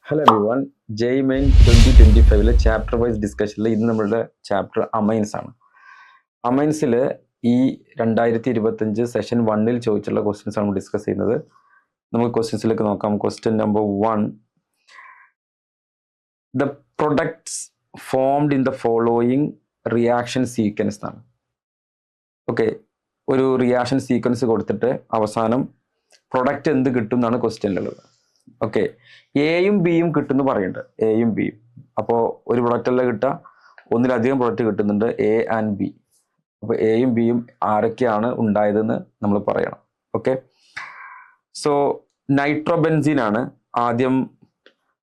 Hello everyone. JEE Main 2025 chapter wise ഡിസ്കഷനിൽ ഇന്ന് നമ്മളുടെ ചാപ്റ്റർ അമൈൻസ് ആണ്. അമൈൻസിൽ ഈ 2025 സെഷൻ 1 ചോദിച്ചുള്ള ക്വസ്റ്റ്യൻസ് ആണ് ഡിസ്കസ് ചെയ്യുന്നത്. നമുക്ക് ക്വസ്റ്റ്യൻസിലേക്ക് നോക്കാം. Question number 1, the products formed in the following reaction sequence ആണ്. ഓക്കെ, ഒരു റിയാക്ഷൻ സീക്വൻസ് കൊടുത്തിട്ട് അവസാനം പ്രൊഡക്റ്റ് എന്ത് കിട്ടും എന്നാണ് ക്വസ്റ്റ്യനിലുള്ളത്. ഓക്കെ, എയും ബിയും കിട്ടുമെന്ന് പറയുന്നുണ്ട്. എയും ബിയും, അപ്പോൾ ഒരു പ്രൊഡക്റ്റ് അല്ല കിട്ടുക, ഒന്നിലധികം പ്രൊഡക്റ്റ് കിട്ടുന്നുണ്ട്, എ ആൻഡ് ബി. അപ്പോൾ എയും ബിയും ആരൊക്കെയാണ് ഉണ്ടായതെന്ന് നമ്മൾ പറയണം. ഓക്കെ, സോ നൈട്രോബെൻസീൻ ആണ് ആദ്യം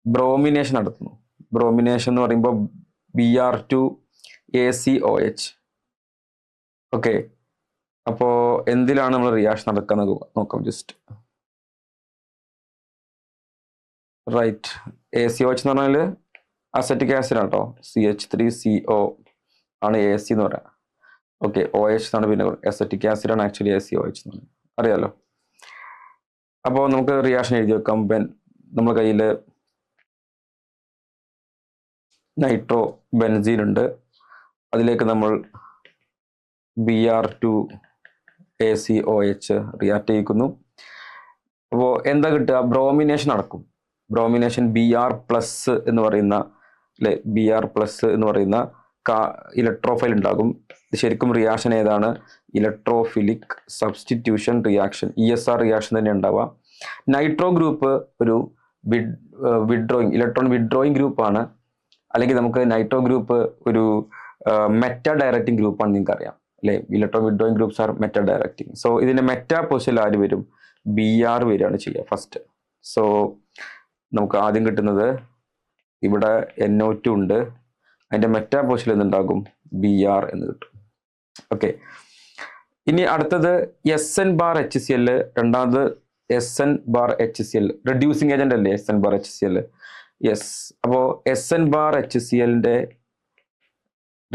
ബ്രോമിനേഷൻ നടത്തുന്നു. ബ്രോമിനേഷൻ എന്ന് പറയുമ്പോൾ Br2ACOH. ഓക്കെ, അപ്പോൾ എന്തിലാണ് നമ്മൾ റിയാക്ഷൻ നടക്കാൻ നോക്കാം. ജസ്റ്റ് റൈറ്റ്, ACOH എന്ന് പറഞ്ഞാൽ അസറ്റിക് ആസിഡ് ആണ് കേട്ടോ. CH3CO ആണ് AC എന്ന് പറയാം. ഓക്കെ, OH എന്നാണ് പിന്നെ അസറ്റിക് ആസിഡ് ആണ് ആക്ച്വലി ACOH എന്ന് പറയുന്നത്, അറിയാലോ. അപ്പോൾ നമുക്ക് റിയാക്ഷൻ എഴുതി വെക്കാം. നമ്മുടെ കയ്യിൽ നൈട്രോ ബെൻസീൻ ഉണ്ട്, അതിലേക്ക് നമ്മൾ Br2ACOH റിയാക്ട് ചെയ്യിക്കുന്നു. അപ്പോൾ എന്താ കിട്ടുക? ബ്രോമിനേഷൻ നടക്കും. ബ്രോമിനേഷൻ Br+ എന്ന് പറയുന്ന Br+ എന്ന് പറയുന്ന ഇലക്ട്രോഫൈൽ ഉണ്ടാകും. ശരിക്കും റിയാക്ഷൻ ഏതാണ്? Electrophilic substitution reaction, ESR reaction തന്നെ ഉണ്ടാവുക. നൈട്രോ ഗ്രൂപ്പ് ഒരു ഇലക്ട്രോൺ വിഡ്രോയിങ് ഗ്രൂപ്പാണ്, അല്ലെങ്കിൽ നമുക്ക് നൈട്രോ ഗ്രൂപ്പ് ഒരു മെറ്റാ ഡയറക്റ്റിംഗ് ഗ്രൂപ്പാണ്. നിങ്ങൾക്ക് അറിയാം അല്ലെ, electron withdrawing groups are meta directing. So ഇതിന്റെ മെറ്റാ പൊസിഷനിൽ ആര് വരും? Br വരികയാണ് ചെയ്യുക ഫസ്റ്റ്. സോ നമുക്ക് ആദ്യം കിട്ടുന്നത് ഇവിടെ NO2 ഉണ്ട്, അതിന്റെ മെറ്റാ പൊസിഷനിൽ എന്തുണ്ടാകും? Br എന്ന് കിട്ടും. ഓക്കെ, ഇനി അടുത്തത് SN⁻HCl, രണ്ടാമത് SN⁻HCl റെഡ്യൂസിങ് ഏജന്റ് അല്ലേ SN⁻HCl? യെസ്. അപ്പോൾ SN⁻HClന്റെ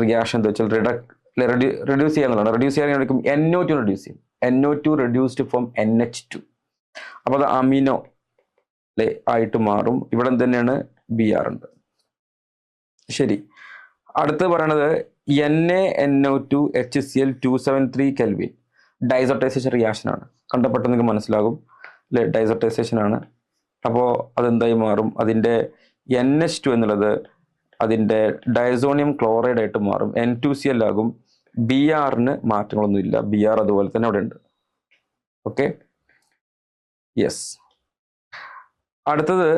റിയാക്ഷൻ എന്താ വെച്ചാൽ റെഡ്യൂസ് ചെയ്യാന്നുള്ളതാണ്. റെഡ്യൂസ് ചെയ്യാൻ NO2 റെഡ്യൂസ് ചെയ്യും. NO2 reduced from NH2. അപ്പോൾ അത് അമിനോ ആയിട്ട് മാറും. ഇവിടെ തന്നെയാണ് Br ഉണ്ട്. ശരി, അടുത്ത് പറയണത് NaNO2HCl 273 കെൽവിൻ ഡൈസോട്ടൈസേഷൻ റിയാക്ഷൻ ആണ്. കണ്ടപ്പെട്ട നിങ്ങൾക്ക് മനസ്സിലാകും അല്ലെ, ഡൈസോട്ടൈസേഷൻ ആണ്. അപ്പോൾ അതെന്തായി മാറും? അതിൻ്റെ NH2 എന്നുള്ളത് അതിൻ്റെ ഡയസോണിയം ക്ലോറൈഡ് ആയിട്ട് മാറും, N2Cl ആകും. Br-ന് മാറ്റങ്ങളൊന്നുമില്ല, Br അതുപോലെ തന്നെ അവിടെ ഉണ്ട്. Okay, yes. അടുത്തത്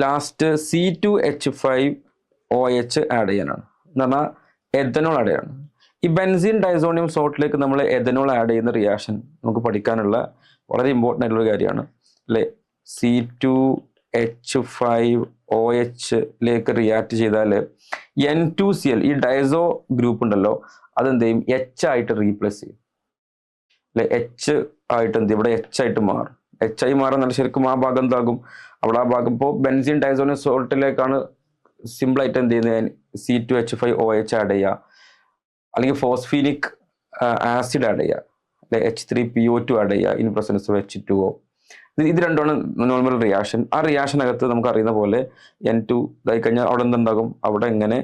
ലാസ്റ്റ് C2H5OH ആഡ് ചെയ്യാനാണ്. എന്ന് പറഞ്ഞാൽ എഥനോൾ ആഡ് ചെയ്യാണ്. ഈ ബെൻസീൻ ഡൈസോണിയം സോൾട്ടിലേക്ക് നമ്മൾ എഥനോൾ ആഡ് ചെയ്യുന്ന റിയാക്ഷൻ നമുക്ക് പഠിക്കാനുള്ള വളരെ ഇമ്പോർട്ടൻ്റ് ആയിട്ടുള്ള കാര്യമാണ് അല്ലേ. C2H5OH റിയാക്ട് ചെയ്താൽ N2Cl ഈ ഡൈസോ ഗ്രൂപ്പ് ഉണ്ടല്ലോ, അതെന്ത് ചെയ്യും? H ആയിട്ട് റീപ്ലേസ് ചെയ്യും അല്ലെ. H ആയിട്ട് എന്ത് ചെയ്യും? ഇവിടെ H ആയിട്ട് മാറും. H ആയി മാറുന്ന ശരിക്കും ആ ഭാഗം എന്താകും? അവിടെ ആ ഭാഗം ഇപ്പോൾ ബെൻസീൻ ഡൈസോണിയം സോൾട്ടിലേക്കാണ് സിമ്പിൾ ആയിട്ട് എന്ത് ചെയ്യുന്നത്? C2H5OH ആഡ് ചെയ്യുക, അല്ലെങ്കിൽ ഫോസ്ഫീനിക് ആസിഡ് ആഡ് ചെയ്യുക അല്ലെ, H3PO2 ആഡ് ചെയ്യുക ഇൻ പ്രസൻസ് ഓഫ് H2O. ഇത് രണ്ടാണ് നോർമൽ റിയാക്ഷൻ. ആ റിയാക്ഷനകത്ത് നമുക്ക് അറിയുന്ന പോലെ N2 ഇതായി കഴിഞ്ഞാൽ അവിടെ എന്തുണ്ടാകും? അവിടെ ഇങ്ങനെ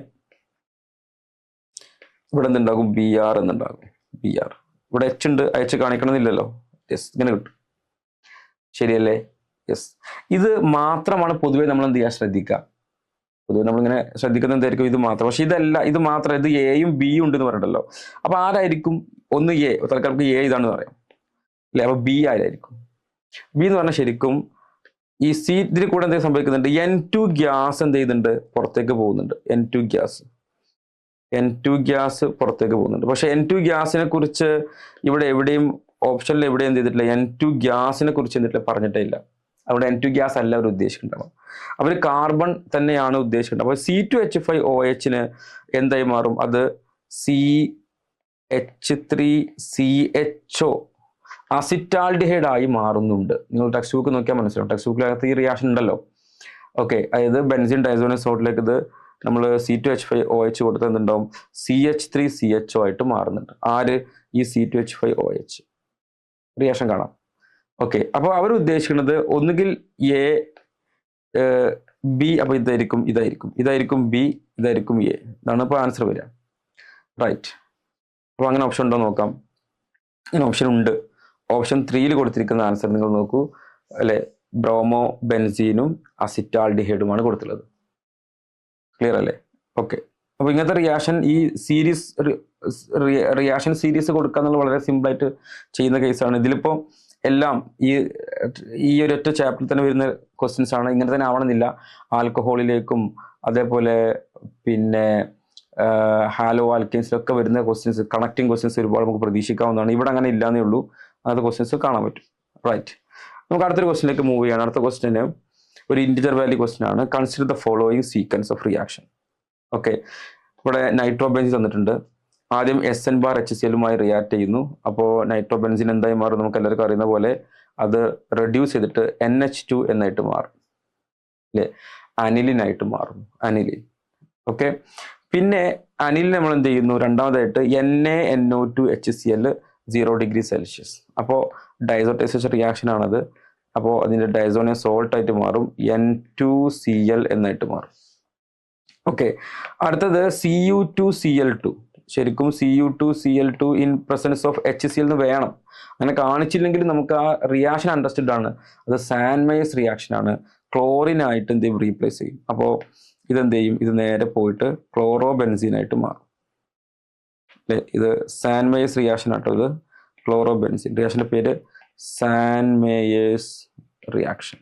ഇവിടെ എന്തുണ്ടാകും? Br എന്നുണ്ടാകും. Br ഇവിടെ H ഉണ്ട്, H കാണിക്കണമെന്നില്ലല്ലോ. യെസ്, ഇങ്ങനെ കിട്ടും. ശരിയല്ലേ? യെസ്. ഇത് മാത്രമാണ് പൊതുവെ നമ്മൾ എന്ത് ചെയ്യുക? ശ്രദ്ധിക്കുക. പൊതുവെ നമ്മളിങ്ങനെ ശ്രദ്ധിക്കുന്ന എന്തായിരിക്കും? ഇത് മാത്രം. പക്ഷെ ഇതല്ല, ഇത് മാത്രം. ഇത് എയും ബിയും ഉണ്ടെന്ന് പറഞ്ഞിട്ടല്ലോ. അപ്പൊ ആരായിരിക്കും? ഒന്ന് എ, തൽക്കാലം എ ഇതാണെന്ന് പറയാം അല്ലെ. അപ്പൊ ബി ആരായിരിക്കും? ബി എന്ന് പറഞ്ഞാൽ ശരിക്കും ഈ ഇതിൽ കൂടെ എന്തെങ്കിലും സംഭവിക്കുന്നുണ്ട്? N2 ഗ്യാസ് എന്ത് ചെയ്യുന്നുണ്ട്? പുറത്തേക്ക് പോകുന്നുണ്ട്. N2 ഗ്യാസ് പുറത്തേക്ക് പോകുന്നുണ്ട്. പക്ഷെ N2 ഗ്യാസിനെ കുറിച്ച് ഇവിടെ എവിടെയും ഓപ്ഷനിൽ എവിടെയും എന്ത് ചെയ്തിട്ടില്ല? N2 ഗ്യാസിനെ കുറിച്ച് എന്തിട്ടില്ല, പറഞ്ഞിട്ടേ ഇല്ല. അവിടെ N2 ഗ്യാസ് അല്ല അവർ ഉദ്ദേശിക്കുന്നുണ്ടാവും, അവർ കാർബൺ തന്നെയാണ് ഉദ്ദേശിക്കുന്നത്. അപ്പോൾ C2H5OH എന്തായി മാറും? അത് CH3CHO അസിറ്റാൽഡിഹൈഡ് ആയി മാറുന്നുണ്ട്. നിങ്ങൾ ടെക്സ്റ്റ് ബുക്ക് നോക്കിയാൽ മനസ്സിലാവും. ടെക്സ്റ്റ് ബുക്കിനകത്ത് ഈ റിയാക്ഷൻ ഉണ്ടല്ലോ. ഓക്കെ, അതായത് ബെൻസിൻ ഡൈസോണിയം സോൾട്ടിലേക്ക് ഇത് നമ്മൾ C2H5OH കൊടുത്താൽ എന്തുണ്ടാവും? CH3CHO ആയിട്ട് മാറുന്നുണ്ട്. ആര്? ഈ C2H5OH. റിയാക്ഷൻ കാണാം. ഓക്കെ, അപ്പോൾ അവർ ഉദ്ദേശിക്കുന്നത് ഒന്നുകിൽ എ ബി, അപ്പോൾ ഇതായിരിക്കും ബി, ഇതായിരിക്കും എ. ഇതാണ് ഇപ്പോൾ ആൻസർ വരിക. റൈറ്റ്. അപ്പോൾ അങ്ങനെ ഓപ്ഷൻ ഉണ്ടോ നോക്കാം. അങ്ങനെ ഓപ്ഷൻ ഉണ്ട്. ഓപ്ഷൻ 3 കൊടുത്തിരിക്കുന്ന ആൻസർ നിങ്ങൾ നോക്കൂ അല്ലെ, ബ്രോമോ ബെൻസീനും അസിറ്റാൽഡിഹൈഡുമാണ് കൊടുത്തുള്ളത്. ക്ലിയർ അല്ലേ? ഓക്കെ. അപ്പോൾ ഇങ്ങനത്തെ റിയാക്ഷൻ ഈ സീരീസ് റിയാക്ഷൻ സീരീസ് കൊടുക്കുക എന്നുള്ളത് വളരെ സിമ്പിളായിട്ട് ചെയ്യുന്ന കേസാണ്. ഇതിലിപ്പോൾ എല്ലാം ഈ ഒരൊറ്റ ചാപ്റ്ററിൽ തന്നെ വരുന്ന ക്വസ്റ്റ്യൻസ് ആണ്. ഇങ്ങനെ തന്നെ ആവണമെന്നില്ല. ആൽക്കഹോളിലേക്കും അതേപോലെ പിന്നെ ഹാലോ ആൽക്കെയിൻസിലൊക്കെ വരുന്ന ക്വസ്റ്റ്യൻസ്, കണക്റ്റിംഗ് ക്വസ്റ്റ്യൻസ് ഒരുപാട് നമുക്ക് പ്രതീക്ഷിക്കാവുന്നതാണ്. ഇവിടെ അങ്ങനെ ഇല്ലാന്നേ ഉള്ളൂ, അങ്ങനത്തെ ക്വസ്റ്റ്യൻസ് കാണാൻ പറ്റും. റൈറ്റ്. നമുക്ക് അടുത്തൊരു ക്വസ്റ്റ്യനിലേക്ക് മൂവ് ചെയ്യണം. അടുത്ത ക്വസ്റ്റ്യന് ഒരു ഇൻറ്റിജർ വാല്യൂ ക്വസ്റ്റ്യൻ ആണ്. Consider the following sequence of reaction. Okay. ഇവിടെ നൈട്രോബെൻസിൻ തന്നിട്ടുണ്ട്. ആദ്യം SN⁻HCl റിയാക്ട് ചെയ്യുന്നു. അപ്പോൾ നൈട്രോബെൻസിൻ എന്തായി മാറും? നമുക്ക് എല്ലാവർക്കും അറിയുന്ന പോലെ അത് റെഡ്യൂസ് ചെയ്തിട്ട് NH2 എന്നായിട്ട് മാറും അല്ലേ, അനിലിനായിട്ട് മാറും, അനിലിൻ. ഓക്കെ. പിന്നെ അനിലിൻ നമ്മൾ എന്ത് ചെയ്യുന്നു? രണ്ടാമതായിട്ട് NaNO2HCl 0°C. അപ്പോൾ ഡൈസോട്ടൈസേഷൻ റിയാക്ഷൻ ആണത്. അപ്പോൾ അതിൻ്റെ ഡൈസോണിയം സോൾട്ട് ആയിട്ട് മാറും, N2Cl എന്നായിട്ട് മാറും. ഓക്കെ. അടുത്തത് Cu2Cl2. ശരിക്കും Cu2Cl2 in presence of HCl എന്ന് വേണം. അങ്ങനെ കാണിച്ചില്ലെങ്കിൽ നമുക്ക് ആ റിയാക്ഷൻ അണ്ടർസ്റ്റുഡ് ആണ്. അത് സാൻമേയസ് റിയാക്ഷൻ ആണ്. ക്ലോറിനായിട്ട് എന്ത് ചെയ്യും? റീപ്ലേസ് ചെയ്യും. അപ്പോൾ ഇതെന്ത് ചെയ്യും? ഇത് നേരെ പോയിട്ട് ക്ലോറോബെൻസീനായിട്ട് മാറും അല്ലേ. ഇത് സാൻമേയസ് റിയാക്ഷൻ ആട്ടോ. ഇത് ക്ലോറോബെൻസീൻ. റിയാക്ഷൻ്റെ പേര് സാൻമേയസ് റിയാക്ഷൻ.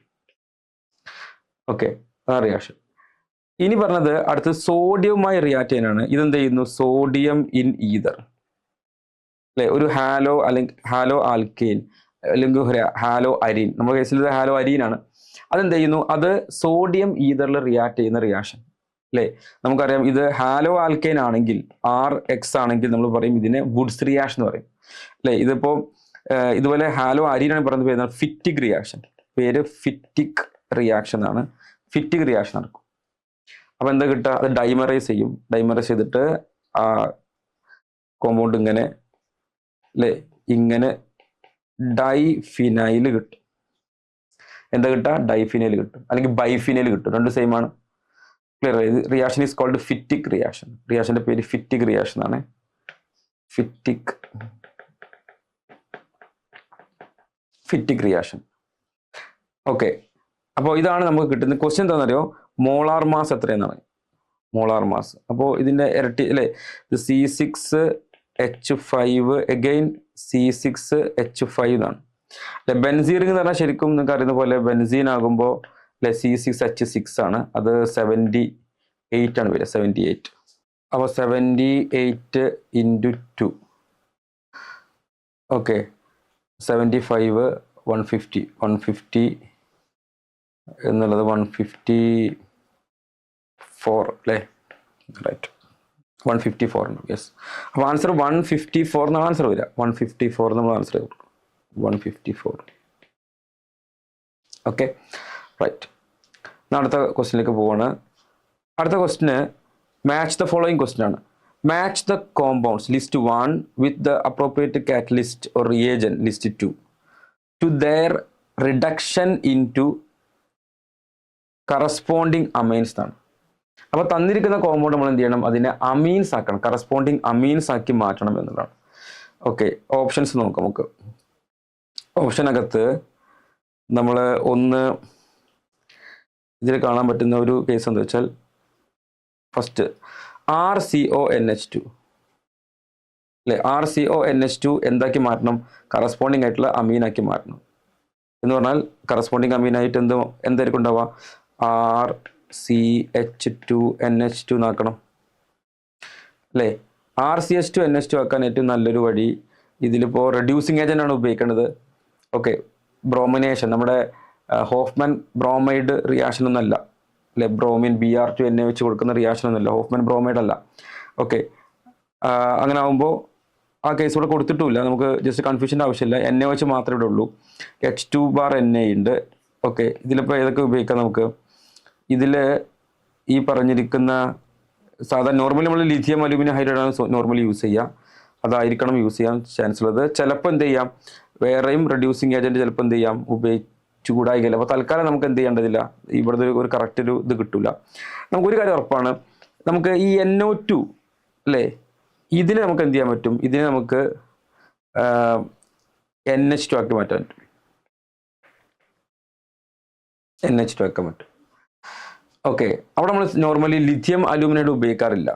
ഓക്കെ, ആ റിയാക്ഷൻ. ഇനി പറഞ്ഞത് അടുത്ത് സോഡിയവുമായി റിയാക്ട് ചെയ്യാനാണ്. ഇതെന്ത് ചെയ്യുന്നു? സോഡിയം ഇൻ ഈതർ അല്ലെ, ഒരു ഹാലോ അല്ലെങ്കിൽ ഹാലോ ആൽക്കെയിൻ അല്ലെങ്കിൽ ഹാലോ അരീൻ. നമ്മുടെ കേസിൽ ഇത് ഹാലോ അരീനാണ്. അതെന്ത് ചെയ്യുന്നു? അത് സോഡിയം ഈതറിൽ റിയാക്ട് ചെയ്യുന്ന റിയാക്ഷൻ അല്ലേ. നമുക്കറിയാം ഇത് ഹാലോ ആൽക്കെയിൻ ആണെങ്കിൽ RX ആണെങ്കിൽ നമ്മൾ പറയും ഇതിനെ വുഡ്സ് റിയാക്ഷൻ എന്ന് പറയും അല്ലേ. ഇതിപ്പോൾ ഇതുപോലെ ഹാലോ അരീനാണ് പറയുന്ന പേര് ഫിറ്റിക് റിയാക്ഷൻ. പേര് ഫിറ്റിക് റിയാക്ഷൻ ആണ്. ഫിറ്റിക് റിയാക്ഷൻ നടക്കും. അപ്പോൾ എന്താ കിട്ടുക? അത് ഡൈമറൈസ് ചെയ്യും. ഡൈമറൈസ് ചെയ്തിട്ട് ആ കോമ്പൗണ്ട് ഇങ്ങനെ അല്ലേ, ഇങ്ങനെ ഡൈഫിനൈൽ കിട്ടും. എന്താ കിട്ടുക? ഡൈഫിനൈൽ കിട്ടും, അല്ലെങ്കിൽ ബൈഫിനൈൽ കിട്ടും. രണ്ട് സെയിം ആണ്. ക്ലിയർ? ഇത് reaction is called Fittig reaction. റിയാക്ഷന്റെ പേര് ഫിറ്റിക് റിയാക്ഷൻ ആണ്. Fittig reaction. ഓക്കെ. അപ്പോൾ ഇതാണ് നമുക്ക് കിട്ടുന്ന ക്വസ്റ്റ്യൻ. എന്താണെന്നറിയോ? മോളാർ മാസ് എത്രയെന്നാണ്. Molar mass. അപ്പോൾ ഇതിന്റെ ഇരട്ടി അല്ലേ, ഇത് C6H5 അഗൈൻ C6H5 എന്നാണ് അല്ലെ. ബെൻസീൻ എന്ന് പറഞ്ഞാൽ ശരിക്കും നിങ്ങൾക്ക് അറിയുന്ന പോലെ ബെൻസീൻ ആകുമ്പോൾ അല്ലെ C6H6 ആണ്. അത് 78 ആണ് വരിക, 78. അപ്പോൾ 78 × 2 ഓക്കെ, 75 150 എന്നുള്ളത് 154 അല്ലേ. റൈറ്റ്, 154 ഉണ്ട്. യെസ്. അപ്പോൾ ആൻസർ 154 എന്നാണ് ആൻസർ വരിക. 154 നമ്മൾ ആൻസർ ചെയ്തു. 154. Okay, right. അടുത്ത ക്വസ്റ്റ്യനിലേക്ക് പോവാണ്. അടുത്ത ക്വസ്റ്റ്യന് മാച്ച് ദ ഫോളോയിങ് ക്വസ്റ്റ്യൻ ആണ്. Match the compounds list 1 with the appropriate catalyst or reagent list 2 to their reduction into corresponding amines ആണ്. അപ്പോൾ തന്നിരിക്കുന്ന കോമ്പൗണ്ട് നമ്മൾ എന്ത് ചെയ്യണം? അതിനെ അമീൻസ് ആക്കണം, കറസ്പോണ്ടിങ് അമീൻസ് ആക്കി മാറ്റണം എന്നുള്ളതാണ്. ഓക്കെ, ഓപ്ഷൻസ് നോക്കാം നമുക്ക്. ഓപ്ഷനകത്ത് നമ്മൾ ഒന്ന് ഇതിൽ കാണാൻ പറ്റുന്ന ഒരു കേസ് എന്താ വെച്ചാൽ, ഫസ്റ്റ് RCONH2 അല്ലെ. RCONH2 എന്താക്കി മാറ്റണം? കറസ്പോണ്ടിങ് ആയിട്ടുള്ള അമീനാക്കി മാറ്റണം. എന്ന് പറഞ്ഞാൽ കറസ്പോണ്ടിങ് അമീനായിട്ട് എന്തായിരിക്കും ഉണ്ടാവുക? RCH2NH2 എന്നാക്കണം അല്ലേ. RCH2NH2 ആക്കാൻ ഏറ്റവും നല്ലൊരു വഴി, ഇതിലിപ്പോൾ റെഡ്യൂസിങ് ഏജന്റ് ആണ് ഉപയോഗിക്കേണ്ടത്. ഓക്കെ, ബ്രോമിനേഷൻ, നമ്മുടെ ഹോഫ്മാൻ ബ്രോമൈഡ് റിയാക്ഷൻ ഒന്നല്ല അല്ലെ. ബ്രോമിൻ Br2Na വെച്ച് കൊടുക്കുന്ന റിയാക്ഷൻ ഒന്നുമല്ല, ഹോഫ്മാൻ ബ്രോമൈഡ് അല്ല. ഓക്കെ, അങ്ങനെ ആകുമ്പോൾ ആ കേസ് ഇവിടെ കൊടുത്തിട്ടുമില്ല. നമുക്ക് ജസ്റ്റ് കൺഫ്യൂഷൻ്റെ ആവശ്യമില്ല. Na വെച്ച് മാത്രമേ ഇവിടെ ഉള്ളൂ. H2⁻Na ഉണ്ട്. ഓക്കെ, ഇതിലിപ്പോൾ ഏതൊക്കെ ഉപയോഗിക്കാം നമുക്ക്? ഇതിൽ ഈ പറഞ്ഞിരിക്കുന്ന സാധാരണ നോർമലി നമ്മൾ ലിഥിയം അലൂമിനിയം ഹൈഡ്രൈഡാണ് നോർമലി യൂസ് ചെയ്യുക. അതായിരിക്കണം യൂസ് ചെയ്യാൻ ചാൻസ് ഉള്ളത്. ചിലപ്പോൾ എന്ത് ചെയ്യാം, വേറെയും റെഡ്യൂസിങ് ഏജൻറ്റ് ചിലപ്പോൾ എന്ത് ചെയ്യാം ചൂടായില്ല. അപ്പോൾ തൽക്കാലം നമുക്ക് എന്ത് ചെയ്യേണ്ടതില്ല, ഇവിടുത്തെ ഒരു കറക്റ്റ് ഒരു ഇത് കിട്ടില്ല. നമുക്കൊരു കാര്യം ഉറപ്പാണ്, നമുക്ക് ഈ NO2 അല്ലേ, ഇതിനെ നമുക്ക് എന്ത് ചെയ്യാൻ പറ്റും, ഇതിനെ നമുക്ക് NH2 ആക്കി മാറ്റാൻ പറ്റും. NH2 ആക്കാൻ പറ്റും. ഓക്കെ, അവിടെ നമ്മൾ നോർമലി ലിഥിയം അലൂമിനേറ്റ് ഉപയോഗിക്കാറില്ല.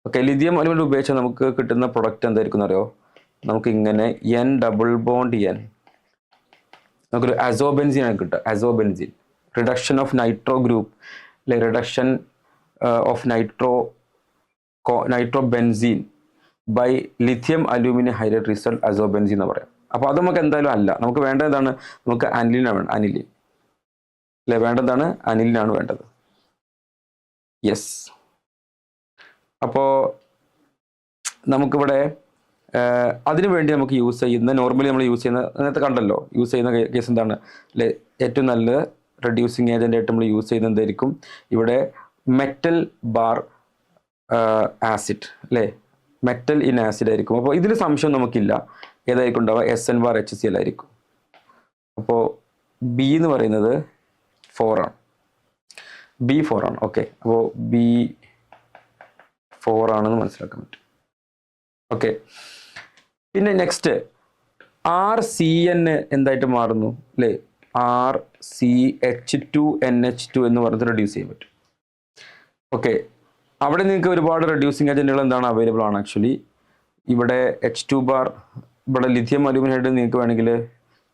ഓക്കെ, ലിഥിയം അലൂമിനേറ്റ് ഉപയോഗിച്ചാൽ നമുക്ക് കിട്ടുന്ന പ്രൊഡക്റ്റ് എന്തായിരിക്കും അറിയോ, നമുക്ക് ഇങ്ങനെ N ഡബിൾ ബോണ്ട് N, നമുക്കൊരു അസോബെൻസീൻ ആണ് കിട്ടുക. Azobenzene, reduction of nitro group, അല്ലെ reduction of nitrobenzene by lithium aluminium hydrate result azobenzene എന്ന് പറയാം. അപ്പോൾ അത് നമുക്ക് എന്തായാലും അല്ല, നമുക്ക് വേണ്ടത് എന്താണ്, നമുക്ക് അനിലിനാണ് വേണ്ടത്. അനിലിൻ അല്ലെ വേണ്ടതാണ്, അനിലിനാണ് വേണ്ടത്. യെസ്, അപ്പോൾ നമുക്കിവിടെ അതിനു വേണ്ടി നമുക്ക് യൂസ് ചെയ്യുന്ന, നോർമലി നമ്മൾ യൂസ് ചെയ്യുന്ന, നേരത്തെ കണ്ടല്ലോ യൂസ് ചെയ്യുന്ന കേസ് എന്താണ് അല്ലെ, ഏറ്റവും നല്ല റെഡ്യൂസിങ് ഏജൻ്റ് ആയിട്ട് നമ്മൾ യൂസ് ചെയ്യുന്നത് എന്തായിരിക്കും, ഇവിടെ മെറ്റൽ ബാർ ആസിഡ് അല്ലേ, മെറ്റൽ ഇൻ ആസിഡ് ആയിരിക്കും. അപ്പോൾ ഇതിൽ സംശയം നമുക്കില്ല, ഏതായിരിക്കും ഉണ്ടാവുക, SN ബാർ HCl ആയിരിക്കും. അപ്പോൾ B എന്ന് പറയുന്നത് 4 ആണ്, B4 ആണ്. ഓക്കെ, അപ്പോൾ B4 ആണെന്ന് മനസ്സിലാക്കാൻ പറ്റും. ഓക്കെ, പിന്നെ നെക്സ്റ്റ് RCN എന്തായിട്ട് മാറുന്നു അല്ലേ, RCH2NH2 എന്ന് പറഞ്ഞിട്ട് റെഡ്യൂസ് ചെയ്യാൻ പറ്റും. ഓക്കെ, അവിടെ നിങ്ങൾക്ക് ഒരുപാട് റെഡ്യൂസിങ് ഏജന്റുകൾ എന്താണ് അവൈലബിൾ ആണ്. ആക്ച്വലി ഇവിടെ H2 ബാർ, ഇവിടെ ലിഥിയം അലൂമിനേറ്റ് നിങ്ങൾക്ക് വേണമെങ്കിൽ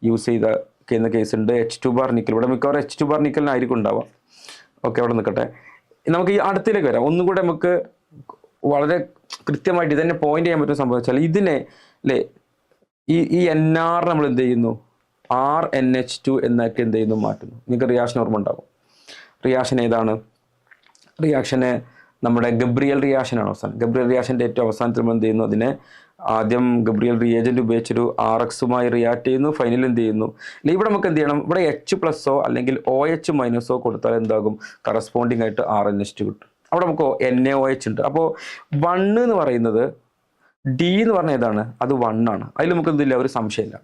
യൂസ് ചെയ്യുന്ന കേസ് ഉണ്ട്. H2 ബാർ നിക്കൽ, ഇവിടെ മിക്കവാറും H2 ബാർ നിക്കലിനായിരിക്കും ഉണ്ടാവുക. ഓക്കെ, അവിടെ നിൽക്കട്ടെ. നമുക്ക് ഈ അടുത്തിലേക്ക് വരാം. ഒന്നും കൂടെ നമുക്ക് വളരെ കൃത്യമായിട്ട് ഇതന്നെ പോയിന്റ് ചെയ്യാൻ പറ്റുന്ന സംഭവിച്ചാൽ ഇതിനെ അല്ലേ, ഈ NR നമ്മൾ എന്ത് ചെയ്യുന്നു, RNH2 എന്നൊക്കെ എന്ത് ചെയ്യുന്നു, മാറ്റുന്നു. നിങ്ങൾക്ക് റിയാക്ഷൻ ഓർമ്മ ഉണ്ടാകും. റിയാക്ഷൻ ഏതാണ്, റിയാക്ഷന് നമ്മുടെ ഗബ്രിയൽ റിയാക്ഷനാണ് അവസാനം. ഗബ്രിയൽ റിയാക്ഷൻ്റെ ഏറ്റവും അവസാനത്തിൽ നമ്മൾ എന്ത് ചെയ്യുന്നു, അതിനെ ആദ്യം ഗബ്രിയൽ റിയേജൻറ്റ് ഉപയോഗിച്ചൊരു RXുമായി റിയാക്ട് ചെയ്യുന്നു, ഫൈനൽ എന്ത് ചെയ്യുന്നു, അല്ലെ ഇവിടെ നമുക്ക് എന്ത് ചെയ്യണം, ഇവിടെ H+ അല്ലെങ്കിൽ OH- കൊടുത്താൽ എന്താകും, കറസ്പോണ്ടിങ് ആയിട്ട് RNH2 കിട്ടും. അവിടെ നമുക്ക് NaOH ഉണ്ട്. അപ്പോൾ 1 എന്ന് പറയുന്നത്, D എന്ന് പറഞ്ഞ ഏതാണ്, അത് 1 ആണ്. അതിൽ നമുക്ക് എന്തില്ല, ഒരു സംശയമില്ല.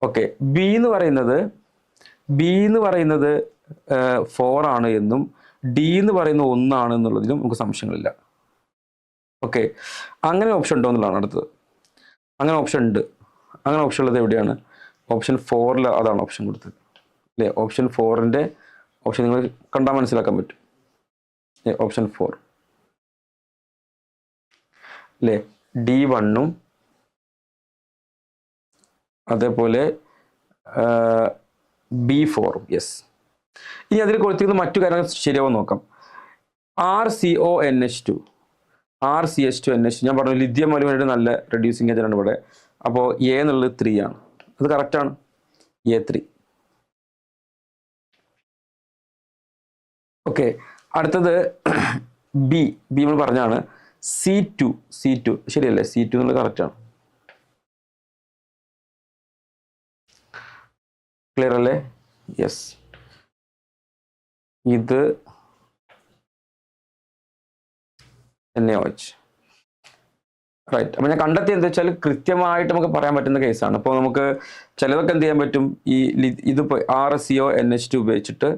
ഓക്കെ, B എന്ന് പറയുന്നത് 4 ആണ് എന്നും D എന്ന് പറയുന്നത് 1 ആണ് എന്നുള്ളതിലും നമുക്ക് സംശയങ്ങളില്ല. ഓക്കെ, അങ്ങനെ ഓപ്ഷൻ ഉണ്ടോ എന്നുള്ളതാണ് അടുത്തത്. അങ്ങനെ ഓപ്ഷൻ ഉണ്ട്. അങ്ങനെ ഓപ്ഷൻ ഉള്ളത് എവിടെയാണ്, ഓപ്ഷൻ 4 അതാണ് ഓപ്ഷൻ കൊടുത്തത് അല്ലേ. ഓപ്ഷൻ 4ൻ്റെ ഓപ്ഷൻ നിങ്ങൾ കണ്ടാൽ മനസ്സിലാക്കാൻ പറ്റും. ഓപ്ഷൻ 4 അല്ലേ, D1ഉം അതേപോലെ B4ഉം. യെസ്, ഇനി അതിൽ കൊടുത്തിരിക്കുന്ന മറ്റു കാര്യങ്ങൾ ശരിയാവും നോക്കാം. RCONH2, RCH2NH2, ഞാൻ പറഞ്ഞു ലിഥിയം അലൂമിനേറ്റ് നല്ല റെഡ്യൂസിങ് ഏജന്റ് ആണ് ഇവിടെ. അപ്പോൾ A എന്നുള്ളത് 3 ആണ്, അത് കറക്റ്റാണ്, A3. ഓക്കെ, അടുത്തത് B നമ്മൾ പറഞ്ഞാണ് C2 ശരിയല്ലേ, C2 എന്നുള്ളത് കറക്റ്റാണ്. ക്ലിയർ അല്ലേ? യെസ്, ഇത് NaOH റൈറ്റ്. അപ്പോൾ ഞാൻ കണ്ടെത്തി എന്താ വെച്ചാൽ കൃത്യമായിട്ട് നമുക്ക് പറയാൻ പറ്റുന്ന കേസാണ്. അപ്പോൾ നമുക്ക് ചിലതൊക്കെ എന്ത് ചെയ്യാൻ പറ്റും, ഈ ഇതിപ്പോൾ RCONH2 ഉപയോഗിച്ചിട്ട്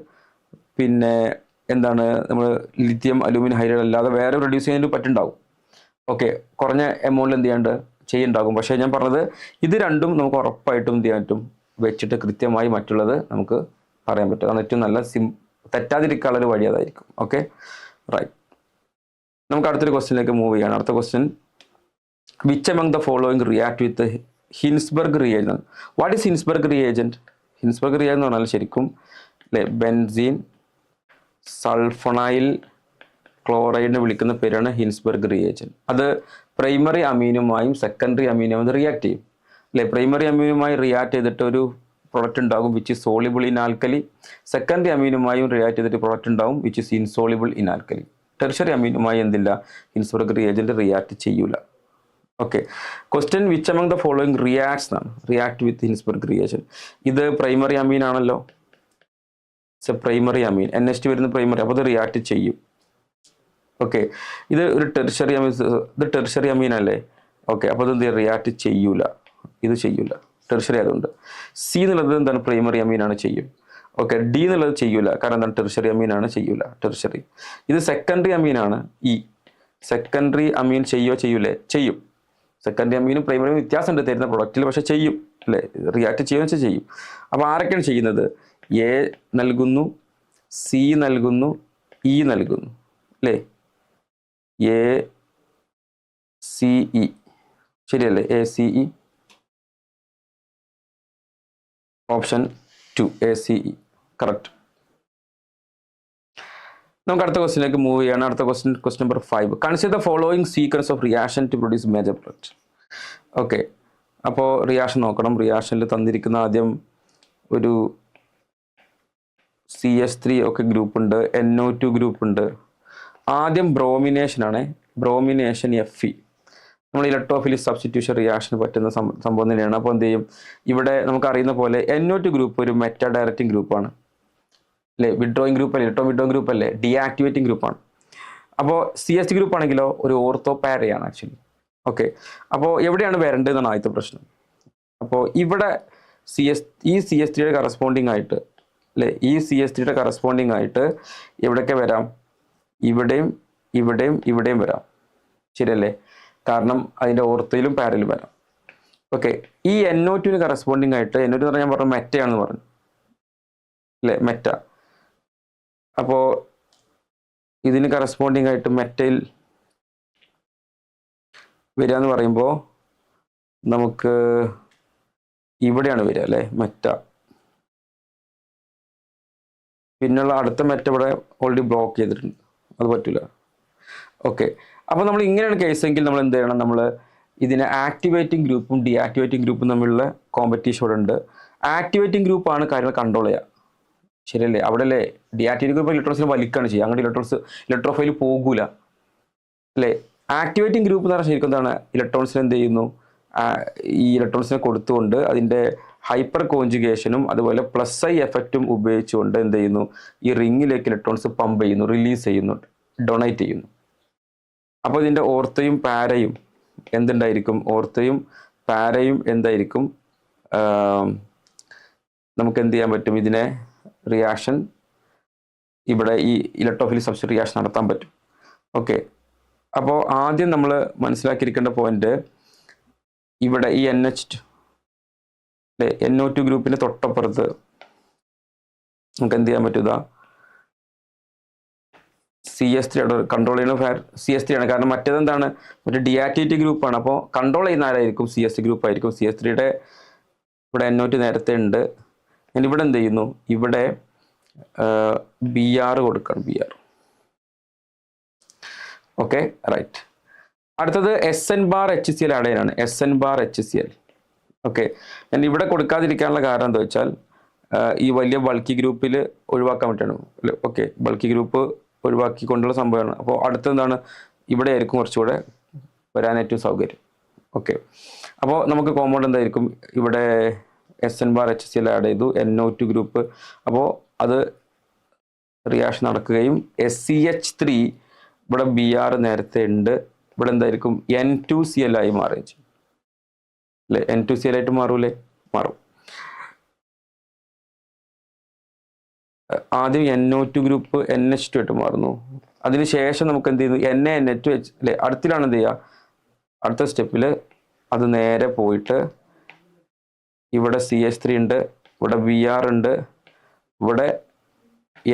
പിന്നെ എന്താണ് നമ്മൾ ലിഥിയം അലൂമിനിയം ഹൈഡ്രൈഡ് അല്ലാതെ വേറെ റെഡ്യൂസ് ചെയ്യാൻ പറ്റുണ്ടാവും. ഓക്കെ, കുറഞ്ഞ എമൗണ്ടിൽ എന്ത് ചെയ്യുന്നുണ്ടാകും. പക്ഷേ ഞാൻ പറഞ്ഞത് ഇത് രണ്ടും നമുക്ക് ഉറപ്പായിട്ടും എന്ത് ചെയ്യാൻ പറ്റും, വെച്ചിട്ട് കൃത്യമായി മറ്റുള്ളത് നമുക്ക് പറയാൻ പറ്റും. അതാണ് ഏറ്റവും നല്ല തെറ്റാതിരിക്കാനുള്ള ഒരു വഴി അതായിരിക്കും. Okay, right. നമുക്ക് അടുത്തൊരു ക്വസ്റ്റ്യനിലേക്ക് മൂവ് ചെയ്യാണ്. അടുത്ത question, which among the following react with Hinsberg reagent. What is Hinsberg reagent? Hinsberg reagent എന്ന് പറഞ്ഞാൽ ശരിക്കും അല്ലേ, ബെൻസീൻ സൾഫണൈൽ ക്ലോറൈഡിനെ വിളിക്കുന്ന പേരാണ് ഹിൻസ്ബർഗ് റിയേജന്റ്. അത് പ്രൈമറി അമീനുമായും സെക്കൻഡറി അമീനുമായും റിയാക്ട് ചെയ്യും അല്ലേ. പ്രൈമറി അമീനുമായി റിയാക്ട് ചെയ്തിട്ട് ഒരു പ്രൊഡക്റ്റ് ഉണ്ടാകും which is soluble in alkali. Secondary അമീനുമായും റിയാക്ട് ചെയ്തിട്ട് പ്രൊഡക്റ്റ് ഉണ്ടാകും which is insoluble in alkali. Tertiary അമീനുമായി എന്തില്ല, ഹിൻസ്ബർഗ് റിയേജന്റ് റിയാക്ട് ചെയ്യൂല. Okay, question which among the following reacts എന്നാണ്, റിയാക്ട് വിത്ത് ഹിൻസ്ബർഗ് റിയേജന്റ്. ഇത് പ്രൈമറി അമീൻ ആണല്ലോ, പ്രൈമറി അമീൻ, NH2 വരുന്ന primary, അപ്പോൾ ഇത് റിയാക്ട് ചെയ്യും. ഓക്കെ, ഇത് ഒരു ടെർഷ്യറി അമീൻ, ഇത് ടെർഷ്യറി അമീൻ അല്ലേ. ഓക്കെ, അപ്പോൾ ഇത് റിയാക്ട് ചെയ്യൂല, ഇത് ചെയ്യൂല. ടെർഷ്യറി ആയതുകൊണ്ട്. സി എന്നുള്ളത് എന്താണ് പ്രൈമറി അമീനാണ്, ചെയ്യും. ഓക്കെ, ഡി എന്നുള്ളത് ചെയ്യൂല, കാരണം എന്താണ് ടെർഷ്യറി അമീനാണ്, ചെയ്യൂല ടെർഷ്യറി. ഇത് സെക്കൻഡറി അമീനാണ്. ഇ സെക്കൻഡറി അമീൻ ചെയ്യൂലേ? ചെയ്യും. സെക്കൻഡറി അമീനും പ്രൈമറിയും വ്യത്യാസമുണ്ട് തരുന്ന പ്രൊഡക്റ്റിൽ, പക്ഷെ ചെയ്യും അല്ലേ, റിയാക്ട് ചെയ്യുമെന്ന് വെച്ചാൽ ചെയ്യും. അപ്പോൾ ആരൊക്കെയാണ് ചെയ്യുന്നത്? എ നൽകുന്നു, സി നൽകുന്നു, ഇ നൽകുന്നു അല്ലേ? എ സി ഇ, ശരിയല്ലേ? A C E, option 2 A C E, correct. നമുക്ക് അടുത്ത ക്വസ്റ്റിലേക്ക് മൂവ് ചെയ്യണം. അടുത്ത question number 5. Consider the following sequence of reaction to produce major product. Okay, അപ്പോൾ റിയാക്ഷൻ നോക്കണം. റിയാക്ഷനിൽ തന്നിരിക്കുന്ന ആദ്യം ഒരു CH3 ഒക്കെ ഗ്രൂപ്പ് ഉണ്ട്, NO2 ഗ്രൂപ്പ് ഉണ്ട്. ആദ്യം ബ്രോമിനേഷൻ ആണ്, ബ്രോമിനേഷൻ Fe. നമ്മൾ ഇലക്ട്രോഫിലിക് സബ്സ്റ്റിറ്റ്യൂഷൻ റിയാക്ഷന് പറ്റുന്ന സംഭവം തന്നെയാണ്. അപ്പോൾ എന്ത് ചെയ്യും? ഇവിടെ നമുക്ക് അറിയുന്ന പോലെ NO2 ഗ്രൂപ്പ് ഒരു മെറ്റാ ഡയറക്റ്റിംഗ് ഗ്രൂപ്പാണ് അല്ലേ, വിഡ്രോയിങ് ഗ്രൂപ്പ് അല്ലേ, ഇലക്ട്രോൺ വിഡ്രോയിങ് ഗ്രൂപ്പ് അല്ലേ, ഡീആക്ടിവേറ്റിംഗ് ഗ്രൂപ്പാണ്. അപ്പോൾ CH ഗ്രൂപ്പ് ആണെങ്കിലോ ഒരു ഓർത്തോ പാരയാണ് ആക്ച്വലി. ഓക്കെ, അപ്പോൾ എവിടെയാണ് വരേണ്ടതെന്നാണ് ആദ്യത്തെ പ്രശ്നം. അപ്പോൾ ഇവിടെ ഈ CH3യുടെ കറസ്പോണ്ടിങ് ആയിട്ട് അല്ലേ, ഈ CH3യുടെ കറസ്പോണ്ടിങ് ആയിട്ട് എവിടെയൊക്കെ വരാം? ഇവിടെയും ഇവിടെയും ഇവിടെയും വരാം, ശരിയല്ലേ? കാരണം അതിൻ്റെ ഓർത്തയിലും പാരയിലും വരാം. ഓക്കെ, ഈ NO2 കറസ്പോണ്ടിങ് ആയിട്ട്, NO2 എന്ന് പറഞ്ഞാൽ ഞാൻ പറഞ്ഞു മെറ്റയാണെന്ന് പറഞ്ഞു അല്ലേ, മെറ്റ. അപ്പോൾ ഇതിന് കറസ്പോണ്ടിങ് ആയിട്ട് മെറ്റയിൽ വരിക എന്ന് പറയുമ്പോൾ നമുക്ക് ഇവിടെയാണ് വരിക അല്ലേ, മെറ്റ. പിന്നുള്ള അടുത്ത മെറ്റ ഇവിടെ ഓൾറെഡി ബ്ലോക്ക് ചെയ്തിട്ടുണ്ട്, അത് പറ്റില്ല. ഓക്കെ, അപ്പോൾ നമ്മൾ ഇങ്ങനെയാണ് കേസെങ്കിൽ നമ്മൾ എന്ത് ചെയ്യണം? നമ്മൾ ഇതിനെ ആക്ടിവേറ്റിംഗ് ഗ്രൂപ്പും ഡീആക്ടിവേറ്റിംഗ് ഗ്രൂപ്പും തമ്മിലുള്ള കോമ്പറ്റീഷൻ ഇവിടെ ഉണ്ട്. ആക്ടിവേറ്റിംഗ് ഗ്രൂപ്പാണ് കാര്യങ്ങൾ കൺട്രോൾ ചെയ്യുക, ശരിയല്ലേ? അവിടെ അല്ലേ ഡീആക്ടിവേറ്റിംഗ് ഗ്രൂപ്പ് ഇലക്ട്രോൺസിനെ വലിക്കാണ് ചെയ്യുക, അങ്ങോട്ട് ഇലക്ട്രോഫൈൽ പോകൂല അല്ലേ. ആക്ടിവേറ്റിംഗ് ഗ്രൂപ്പ് എന്ന് പറഞ്ഞാൽ ശരിക്കും എന്താണ്? ഇലക്ട്രോൺസിനെ എന്ത് ചെയ്യുന്നു? ഈ ഇലക്ട്രോൺസിനെ കൊടുത്തുകൊണ്ട് അതിൻ്റെ ഹൈപ്പർ കോൺജുഗേഷനും അതുപോലെ +i എഫക്റ്റും ഉപയോഗിച്ചുകൊണ്ട് എന്ത് ചെയ്യുന്നു? ഈ റിങ്ങിലേക്ക് ഇലക്ട്രോൺസ് പമ്പ് ചെയ്യുന്നു, റിലീസ് ചെയ്യുന്നു, ഡൊണേറ്റ് ചെയ്യുന്നു. അപ്പോൾ ഇതിൻ്റെ ഓർത്തയും പാരയും എന്തുണ്ടായിരിക്കും? ഓർത്തയും പാരയും എന്തായിരിക്കും? നമുക്ക് എന്ത് ചെയ്യാൻ പറ്റും? ഇതിനെ റിയാക്ഷൻ ഇവിടെ ഈ ഇലക്ട്രോഫിലിക് സബ്സ്റ്റിറ്റ്യൂഷൻ റിയാക്ഷൻ നടത്താൻ പറ്റും. ഓക്കെ, അപ്പോൾ ആദ്യം നമ്മൾ മനസ്സിലാക്കിയിരിക്കേണ്ട പോയിന്റ് ഇവിടെ ഈ NH2 അല്ലേ, NO2 ഗ്രൂപ്പിന് തൊട്ടപ്പുറത്ത് നമുക്ക് എന്ത് ചെയ്യാൻ പറ്റുക? CH3 കൺട്രോൾ ചെയ്യുന്ന CH3 ആണ്. കാരണം മറ്റേതെന്താണ്? മറ്റേ ഡീആക്ടിവേറ്റിംഗ് ഗ്രൂപ്പാണ്. അപ്പോൾ കൺട്രോൾ ചെയ്യുന്ന ആരായിരിക്കും? CH3 ഗ്രൂപ്പ് ആയിരിക്കും. CH3യുടെ ഇവിടെ NO2 നേരത്തെ ഉണ്ട്. ഞാൻ ഇവിടെ എന്ത് ചെയ്യുന്നു? ഇവിടെ Br കൊടുക്കണം, Br. Okay, right. അടുത്തത് SN⁻HCl ആഡ് ചെയ്യാനാണ്, SN⁻HCl. ഓക്കെ, ഞാൻ ഇവിടെ കൊടുക്കാതിരിക്കാനുള്ള കാരണം എന്താ വെച്ചാൽ ഈ വലിയ ബൾക്കി ഗ്രൂപ്പിൽ ഒഴിവാക്കാൻ പറ്റണം. ഓക്കെ, ബൾക്കി ഗ്രൂപ്പ് ഒഴിവാക്കിക്കൊണ്ടുള്ള സംഭവമാണ്. അപ്പോൾ അടുത്തെന്താണ്? ഇവിടെ ആയിരിക്കും കുറച്ചുകൂടെ വരാൻ ഏറ്റവും സൗകര്യം. ഓക്കെ, അപ്പോൾ നമുക്ക് കോമ്പൗണ്ട് എന്തായിരിക്കും? ഇവിടെ SN⁻HCl ആഡ് ചെയ്തു, NO2 ഗ്രൂപ്പ്. അപ്പോൾ അത് റിയാക്ഷൻ നടക്കുകയും SCH3 ഇവിടെ Br നേരത്തെ ഉണ്ട്, ഇവിടെ എന്തായിരിക്കും? N2Cl ആയി മാറുകയും ചെയ്യും അല്ലേ, N2Cl ആയിട്ട് മാറൂലേ? മാറും. ആദ്യം NO2 ഗ്രൂപ്പ് NH2 ആയിട്ട് മാറുന്നു. അതിനുശേഷം നമുക്ക് എന്ത് ചെയ്യുന്നു? NaNH2H അല്ലേ, അടുത്തിലാണ് എന്ത് ചെയ്യുക? അടുത്ത സ്റ്റെപ്പിൽ അത് നേരെ പോയിട്ട് ഇവിടെ CH3 ഉണ്ട്, ഇവിടെ Br ഉണ്ട്, ഇവിടെ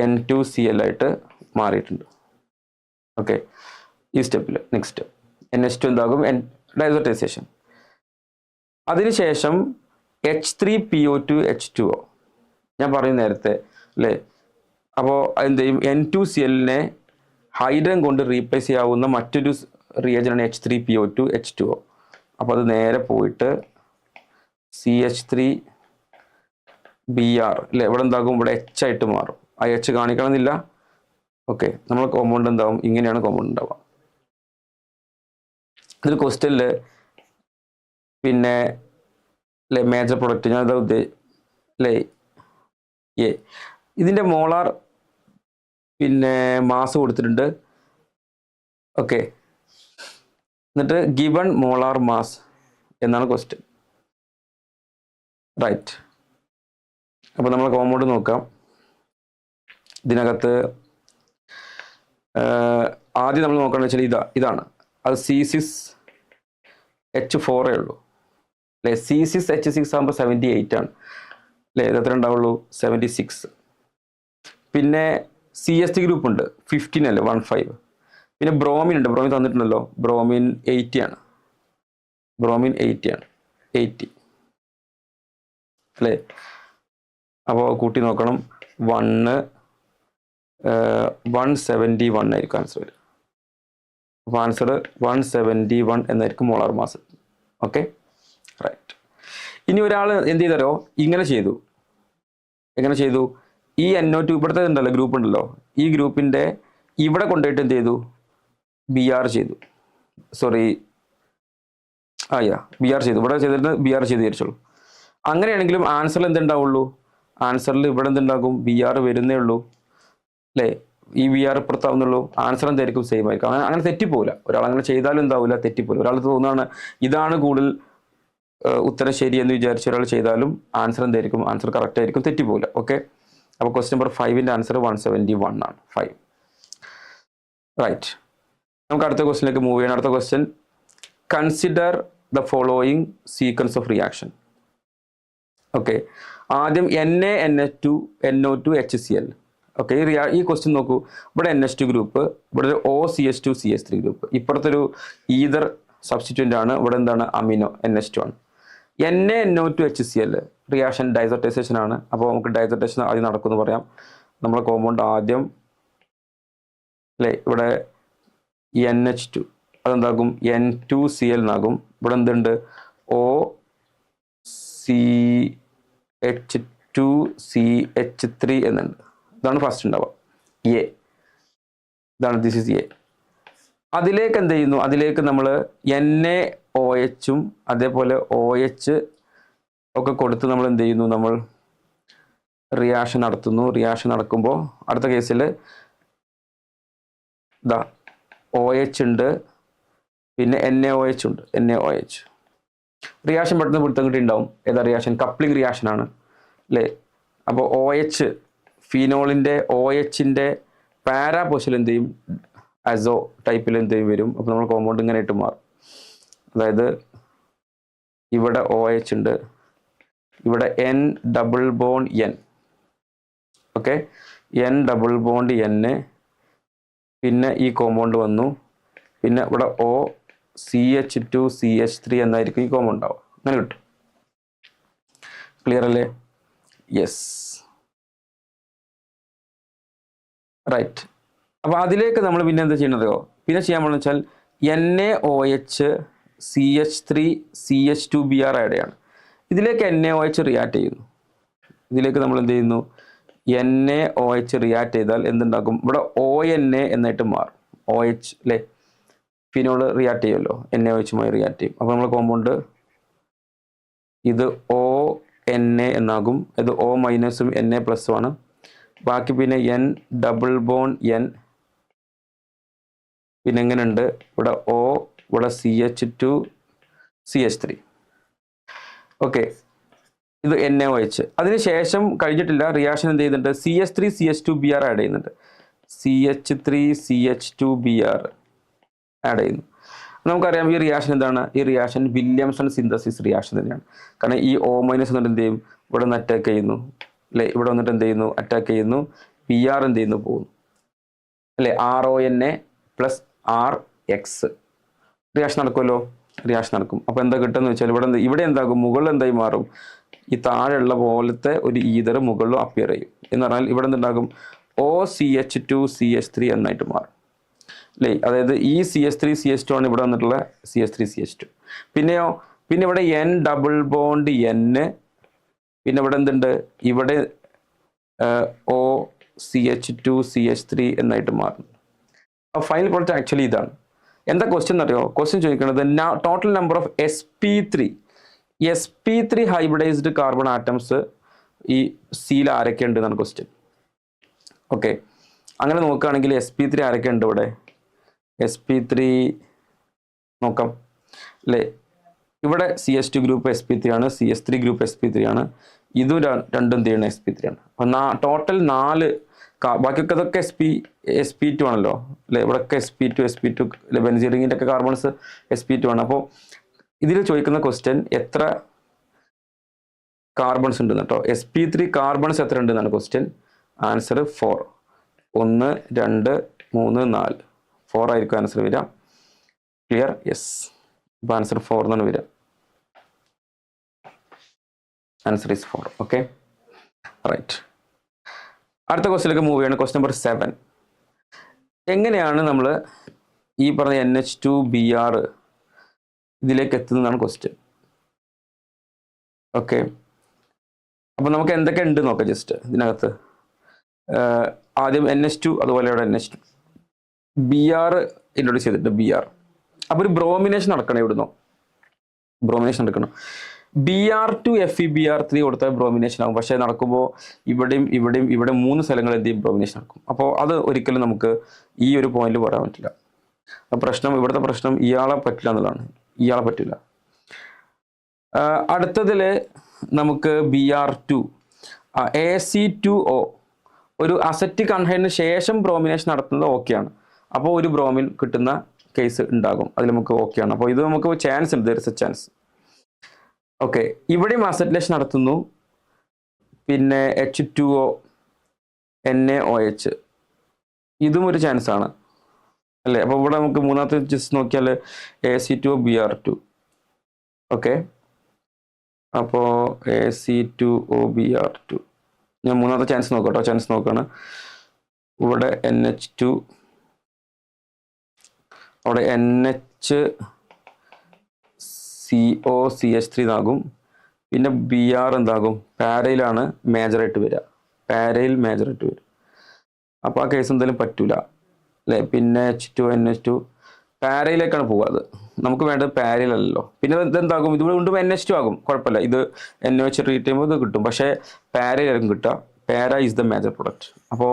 N2Cl ആയിട്ട് മാറിയിട്ടുണ്ട്. ഓക്കെ, ഈ സ്റ്റെപ്പിൽ നെക്സ്റ്റ് NH2 എന്താകും? ഡൈസോട്ടൈസേഷൻ. അതിനുശേഷം H3PO2 H2O ഞാൻ പറയും നേരത്തെ അല്ലേ. അപ്പോൾ എന്ത് ചെയ്യും? N2Cl ഹൈഡ്രജൻ കൊണ്ട് റീപ്ലേസ് ചെയ്യാവുന്ന മറ്റൊരു റിയേജനാണ് H3PO2 H2O. അപ്പോൾ അത് നേരെ പോയിട്ട് CH3 Br അല്ലേ, ഇവിടെ എന്താകും? ഇവിടെ H ആയിട്ട് മാറും. ആ H കാണിക്കണമെന്നില്ല. ഓക്കെ, നമ്മൾ കോമ്പൗണ്ട് എന്താവും? ഇങ്ങനെയാണ് കോമ്പൗണ്ട് ഉണ്ടാവുക. ഇതിൽ ക്വസ്റ്റ്യനിൽ പിന്നെ അല്ലേ മേജർ പ്രൊഡക്റ്റ് ഞാൻ അതാ അല്ലേ ഇതിൻ്റെ മോളാർ പിന്നെ മാസ് കൊടുത്തിട്ടുണ്ട്. ഓക്കെ, എന്നിട്ട് ഗിവൺ മോളാർ മാസ് എന്നാണ് ക്വസ്റ്റ്യൻ. റൈറ്റ്. അപ്പോൾ നമ്മൾ കോമ്പൗണ്ട് നോക്കാം. ഇതിനകത്ത് ആദ്യം നമ്മൾ നോക്കുകയാണെന്ന് വെച്ചാൽ ഇതാണ് അത് C6H4 ഉള്ളൂ അല്ലേ. C6H6 ആകുമ്പോൾ 78 ആണ് അല്ലേ. ഇത് എത്ര ഉണ്ടാവുള്ളൂ? 76. പിന്നെ CH3 ഗ്രൂപ്പ് ഉണ്ട് 15 അല്ലേ, 15. പിന്നെ ബ്രോമിൻ ഉണ്ട്, ബ്രോമിൻ തന്നിട്ടുണ്ടല്ലോ, ബ്രോമിൻ 80 ആണ്, ബ്രോമിൻ 80 ആണ്, 80 അല്ലേ. അപ്പോൾ കൂട്ടി നോക്കണം. 171 ആയിരിക്കും ആൻസർ വരും. അപ്പോൾ ആൻസർ 171 എന്നായിരിക്കും മോളാർ മാസ്. Okay, right. ഇനി ഒരാൾ എന്ത് ചെയ്താലോ ഇങ്ങനെ ചെയ്തു. എങ്ങനെ ചെയ്തു? ഈ NO2 ഇവിടുത്തെ ഉണ്ടല്ലോ ഗ്രൂപ്പ് ഉണ്ടല്ലോ, ഈ ഗ്രൂപ്പിൻ്റെ ഇവിടെ കൊണ്ടുപോയിട്ട് എന്ത് ചെയ്തു? BR ചെയ്തു. സോറി, BR ചെയ്തു. ഇവിടെ ചെയ്തിട്ട് BR ചെയ്ത് വിചാരിച്ചോളൂ. അങ്ങനെയാണെങ്കിലും ആൻസറിൽ എന്തുണ്ടാവുള്ളൂ? ആൻസറിൽ ഇവിടെ എന്തുണ്ടാകും? BR വരുന്നേ ഉള്ളൂ അല്ലേ. ഈ BR പുറത്താവുന്നുള്ളൂ. ആൻസർ എന്തായിരിക്കും? സെയിം ആയിരിക്കും. അങ്ങനെ തെറ്റിപ്പോവില്ല. ഒരാൾ അങ്ങനെ ചെയ്താലും എന്താവില്ല, തെറ്റിപ്പോവില്ല. ഒരാൾ തോന്നുകയാണ് ഇതാണ് കൂടുതൽ ഉത്തരം ശരി എന്ന് വിചാരിച്ച ഒരാൾ ചെയ്താലും ആൻസർ എന്തായിരിക്കും? ആൻസർ കറക്റ്റ് ആയിരിക്കും, തെറ്റിപ്പോവില്ല. ഓക്കെ, അപ്പോൾ ക്വസ്റ്റ്യൻ നമ്പർ 5ന്റെ ആൻസർ 171 ആണ്. 5. റൈറ്റ്. നമുക്ക് അടുത്ത ക്വസ്റ്റ്യനിലേക്ക് മൂവ് ചെയ്യണം. അടുത്ത question, consider the following sequence of reaction. Okay, ആദ്യം NaNH2 NO2 HCl. ഓക്കെ, ഈ ക്വസ്റ്റ്യൻ നോക്കൂ. ഇവിടെ NH2 ഗ്രൂപ്പ്, ഇവിടെ ഒരു OCH2 CH3 ഗ്രൂപ്പ്, ഇപ്പുറത്തൊരു ഈതർ സബ്സ്റ്റിറ്റ്യൂൻ്റ് ആണ്, ഇവിടെ എന്താണ്? അമിനോ NH2 ആണ്. NaNO2 HCl റിയാക്ഷൻ ഡൈസോട്ടൈസേഷൻ ആണ്. അപ്പോൾ നമുക്ക് ഡൈസോട്ടൈസേഷൻ ആദ്യം നടക്കുമെന്ന് പറയാം. നമ്മളെ കോമ്പൗണ്ട് ആദ്യം അല്ലേ, ഇവിടെ NH2 അതെന്താകും? N2Cl എന്നാകും. ഇവിടെ എന്തുണ്ട്? OCH2CH3 എന്നുണ്ട്. ഇതാണ് ഫസ്റ്റ് ഉണ്ടാവുക, A. ഇതാണ്, ദിസ് ഇസ് A. അതിലേക്ക് എന്ത് ചെയ്യുന്നു? അതിലേക്ക് നമ്മൾ NaOHും അതേപോലെ OH ഒക്കെ കൊടുത്ത് നമ്മൾ എന്ത് ചെയ്യുന്നു? നമ്മൾ റിയാക്ഷൻ നടത്തുന്നു. റിയാക്ഷൻ നടക്കുമ്പോൾ അടുത്ത കേസിൽ OH ഉണ്ട്, പിന്നെ NaOH ഉണ്ട്, NaOH. റിയാക്ഷൻ പെട്ടെന്ന് പിടുത്തം കിട്ടിയിട്ടുണ്ടാവും. ഏതാ റിയാക്ഷൻ? കപ്ലിംഗ് റിയാക്ഷൻ ആണ് അല്ലേ. അപ്പോൾ OH ഫിനോളിൻ്റെ OHൻ്റെ പാരാ പൊസിഷൻ എന്ത് ചെയ്യും? അസോ ടൈപ്പിൽ എന്ത് ചെയ്യും വരും. അപ്പോൾ നമ്മൾ കോമ്പൗണ്ട് ഇങ്ങനെ ഇട്ട് മാറും. അതായത് ഇവിടെ OH ഉണ്ട്, ഇവിടെ N double bond N. Okay, N double bond N, പിന്നെ ഈ കോമ്പൗണ്ട് വന്നു, പിന്നെ ഇവിടെ OCH2 CH3 എന്നായിരിക്കും ഈ കോമ്പൗണ്ട് ഉണ്ടാവുക. അങ്ങനെ കിട്ടും. ക്ലിയർ അല്ലേ? Yes, right. അപ്പോൾ അതിലേക്ക് നമ്മൾ പിന്നെ എന്താ ചെയ്യണതോ? പിന്നെ ചെയ്യാൻ പോകുന്നത് വെച്ചാൽ NaOH CH3 CH2Br ആഡ് ചെയ്യാണ്. ഇതിലേക്ക് NaOH റിയാക്ട് ചെയ്യുന്നു. ഇതിലേക്ക് നമ്മൾ എന്ത് ചെയ്യുന്നു? NaOH റിയാക്ട് ചെയ്താൽ എന്തുണ്ടാക്കും? ഇവിടെ ONa എന്നായിട്ട് മാറും. OH അല്ലേ, ഫിനോൾ റിയാക്ട് ചെയ്യുമല്ലോ, NaOHുമായി റിയാക്ട് ചെയ്യും. അപ്പോൾ നമ്മൾ കോമ്പൗണ്ട് ഇത് ONa എന്നാകും. ഇത് O മൈനസും Na+ഉം ആണ്. ബാക്കി പിന്നെ N ഡബിൾ ബോണ്ട് N, പിന്നെ എങ്ങനെയുണ്ട്? ഇവിടെ O, ഇവിടെ CH2 CH3. ഓക്കെ, ഇത് NaOH. അതിനുശേഷം കഴിഞ്ഞിട്ടില്ല, റിയാക്ഷൻ എന്ത് ചെയ്യുന്നുണ്ട്? CH3 CH2Br ആഡ് ചെയ്യുന്നുണ്ട്. CH3 CH2Br ആഡ് ചെയ്യുന്നു. നമുക്കറിയാം ഈ റിയാക്ഷൻ എന്താണ്? ഈ റിയാക്ഷൻ വില്യംസൺ സിന്തസിസ് റിയാക്ഷൻ തന്നെയാണ്. കാരണം ഈ O- എന്നിട്ട് എന്ത് ചെയ്യും? ഇവിടെ നിന്ന് അറ്റാക്ക് ചെയ്യുന്നു അല്ലേ. ഇവിടെ വന്നിട്ട് എന്ത് ചെയ്യുന്നു? അറ്റാക്ക് ചെയ്യുന്നു. Br എന്ത് ചെയ്യുന്നു? പോകുന്നു അല്ലേ. RONa + RX റിയാക്ഷൻ നടക്കുമല്ലോ, റിയാക്ഷൻ നടക്കും. അപ്പോൾ എന്താ കിട്ടുമെന്ന് വെച്ചാൽ ഇവിടെ എന്താകും? മുകളിൽ എന്തായി മാറും? ഈ താഴെയുള്ള പോലത്തെ ഒരു ഈതർ മുകളിലും അപ്പിയർ ചെയ്യും. എന്ന് പറഞ്ഞാൽ ഇവിടെ എന്തുണ്ടാകും? OCH2 CH3 എന്നായിട്ട് മാറും അല്ലേ. അതായത് ഈ CH3 CH2 ആണ് ഇവിടെ വന്നിട്ടുള്ള CH3 CH2. പിന്നെ ഇവിടെ N ഡബിൾ ബോണ്ട് N, പിന്നെ ഇവിടെ എന്തുണ്ട്? ഇവിടെ OCH2 CH3 എന്നായിട്ട് മാറും. അപ്പോൾ ഫൈനൽ പ്രോഡക്റ്റ് ആക്ച്വലി ഇതാണ്. എന്താ ക്വസ്റ്റ്യൻ എന്നറിയോ? ക്വസ്റ്റ്യൻ ചോദിക്കുന്നത് total number of sp3 hybridised carbon atoms ഈ സീൽ ആരൊക്കെ ഉണ്ട് എന്നാണ് ക്വസ്റ്റ്യൻ. ഓക്കെ, അങ്ങനെ നോക്കുകയാണെങ്കിൽ sp3 ആരൊക്കെ ഉണ്ട് ഇവിടെ? sp3 നോക്കാം അല്ലേ. ഇവിടെ CS2 ഗ്രൂപ്പ് SP3 ആണ്, CS3 ഗ്രൂപ്പ് SP3 ആണ്, ഇതും രണ്ടും എന്ത് ചെയ്യണം SP3 ആണ്. അപ്പൊ ടോട്ടൽ 4, ബാക്കിയൊക്കെ അതൊക്കെ SP2 ആണല്ലോ അല്ലെ, ഇവിടെയൊക്കെ SP2 ബെൻസീറിങ്ങിന്റെ ഒക്കെ കാർബൺസ് SP2 ആണ്. അപ്പോൾ ഇതിൽ ചോദിക്കുന്ന ക്വസ്റ്റ്യൻ എത്ര കാർബൺസ് ഉണ്ടെന്ന് കേട്ടോ. SP3 കാർബൺസ് എത്ര ഉണ്ട് എന്നാണ് ക്വസ്റ്റ്യൻ. ആൻസർ 4. 1 2 3 4 4 ആയിരിക്കും ആൻസർ വരിക. ക്ലിയർ? യെസ്. അപ്പോൾ ആൻസർ 4 എന്നാണ് വരിക. Answer is 4. Okay, right. അടുത്ത ക്വസ്റ്റിലേക്ക് മൂവ് ചെയ്യാണ്. Question number 7. എങ്ങനെയാണ് നമ്മൾ ഈ പറഞ്ഞ NH2Br ഇതിലേക്ക് എത്തുന്നതാണ് ക്വസ്റ്റ്യൻ. ഓക്കെ, അപ്പൊ നമുക്ക് എന്തൊക്കെ ഉണ്ട് നോക്കാം ജസ്റ്റ് ഇതിനകത്ത്. ആദ്യം NH2, അതുപോലെ ഇവിടെ NH2 Br ഇൻട്രൊഡ്യൂസ് ചെയ്തിട്ട് Br. അപ്പൊ ഒരു ബ്രോമിനേഷൻ നടക്കണം. എവിടുന്നോ ബ്രോമിനേഷൻ നടക്കണം. Br2 FeBr3 കൊടുത്താൽ ബ്രോമിനേഷൻ ആകും. പക്ഷേ നടക്കുമ്പോൾ ഇവിടെയും ഇവിടെ 3 സ്ഥലങ്ങൾ എന്ത് ചെയ്യും, ബ്രോമിനേഷൻ നടക്കും. അപ്പോൾ അത് ഒരിക്കലും നമുക്ക് ഈ ഒരു പോയിന്റിൽ പറയാൻ പറ്റില്ല. പ്രശ്നം, ഇവിടുത്തെ പ്രശ്നം ഇയാളെ പറ്റില്ല എന്നുള്ളതാണ്. ഇയാളെ പറ്റില്ല. അടുത്തതിൽ നമുക്ക് Br2 AC2O ഒരു അസറ്റിക് അൺഹൈഡിന് ശേഷം ബ്രോമിനേഷൻ നടത്തുന്നത് ഓക്കെയാണ്. അപ്പോൾ ഒരു ബ്രോമിൻ കിട്ടുന്ന കേസ് ഉണ്ടാകും. അതിൽ നമുക്ക് ഓക്കെയാണ്. അപ്പോൾ ഇത് നമുക്ക് ചാൻസ് ഉണ്ട്, there is A chance. Okay, ഇവിടെയും അസറ്റിലേഷൻ നടത്തുന്നു. പിന്നെ H2O NaOH ഇതും ഒരു ചാൻസ് ആണ് അല്ലേ. അപ്പോൾ ഇവിടെ നമുക്ക് മൂന്നാമത്തെ ജസ്റ്റ് നോക്കിയാൽ AC2O Br2. ഓക്കെ, അപ്പോൾ AC2O Br2 ഞാൻ മൂന്നാമത്തെ ചാൻസ് നോക്കട്ടോ. ചാൻസ് നോക്കാണ്. ഇവിടെ NH2, അവിടെ NHCOCH3 എന്നാകും. പിന്നെ Br എന്താകും, പാരയിലാണ് മേജറായിട്ട് വരിക. പാരയിൽ മേജറായിട്ട് വരും. അപ്പോൾ ആ കേസ് എന്തായാലും പറ്റൂല അല്ലേ. പിന്നെ H2 NH2 പാരയിലേക്കാണ് പോകുക. അത് നമുക്ക് വേണ്ടത് പാരയിലല്ലോ. പിന്നെ ഇതെന്താകും, ഇത് വീണ്ടും NH2 ആകും. കുഴപ്പമില്ല, ഇത് NOH ട്രീറ്റ് ചെയ്യുമ്പോൾ ഇത് കിട്ടും. പക്ഷേ പാരയിലായിരിക്കും കിട്ടുക. പാര ഈസ് ദ മേജർ പ്രൊഡക്റ്റ്. അപ്പോൾ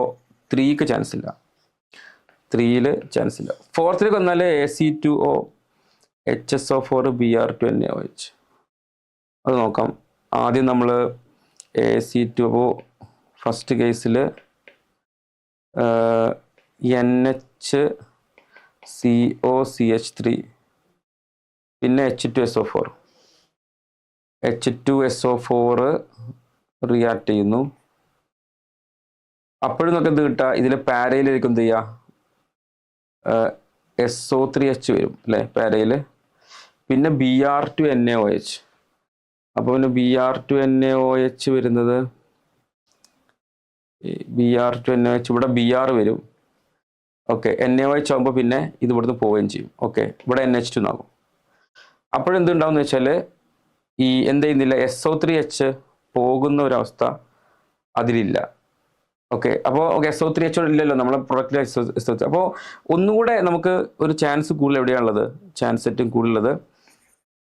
3ക്ക് ചാൻസ് ഇല്ല. 3ൽ ചാൻസ് ഇല്ല. 4ലേക്ക് വന്നാൽ AC2O HSO4 Br2 NaOH. അത് നോക്കാം. ആദ്യം നമ്മൾ AC2O ഫസ്റ്റ് കേസിൽ NHCOCH3 പിന്നെ H2SO4 റിയാക്ട് ചെയ്യുന്നു. അപ്പോഴും നമുക്ക് എന്ത് കിട്ടുക, ഇതിൽ പാരയിലായിരിക്കും എന്ത് ചെയ്യുക, SO3H വരും അല്ലേ പാരയിൽ. പിന്നെ Br2 NaOH. അപ്പോൾ പിന്നെ Br2 NaOH വരുന്നത് Br2 NaOH ഇവിടെ Br വരും. ഓക്കെ, NaOH ആകുമ്പോൾ പിന്നെ ഇത് ഇവിടുന്ന് പോവുകയും ചെയ്യും. ഓക്കെ, ഇവിടെ NH2 എന്നാകും. അപ്പോഴെന്തുണ്ടാവും എന്ന് വെച്ചാൽ ഈ എന്ത് ചെയ്യുന്നില്ല, SO3H പോകുന്ന ഒരവസ്ഥ അതിലില്ല. ഓക്കെ, അപ്പോൾ SO3H ഇല്ലല്ലോ നമ്മളെ പ്രൊഡക്റ്റിൽ SO3. അപ്പോൾ ഒന്നുകൂടെ നമുക്ക് ഒരു ചാൻസ് കൂടുതൽ എവിടെയാണുള്ളത്, ചാൻസ് ഏറ്റവും കൂടുതലുള്ളത്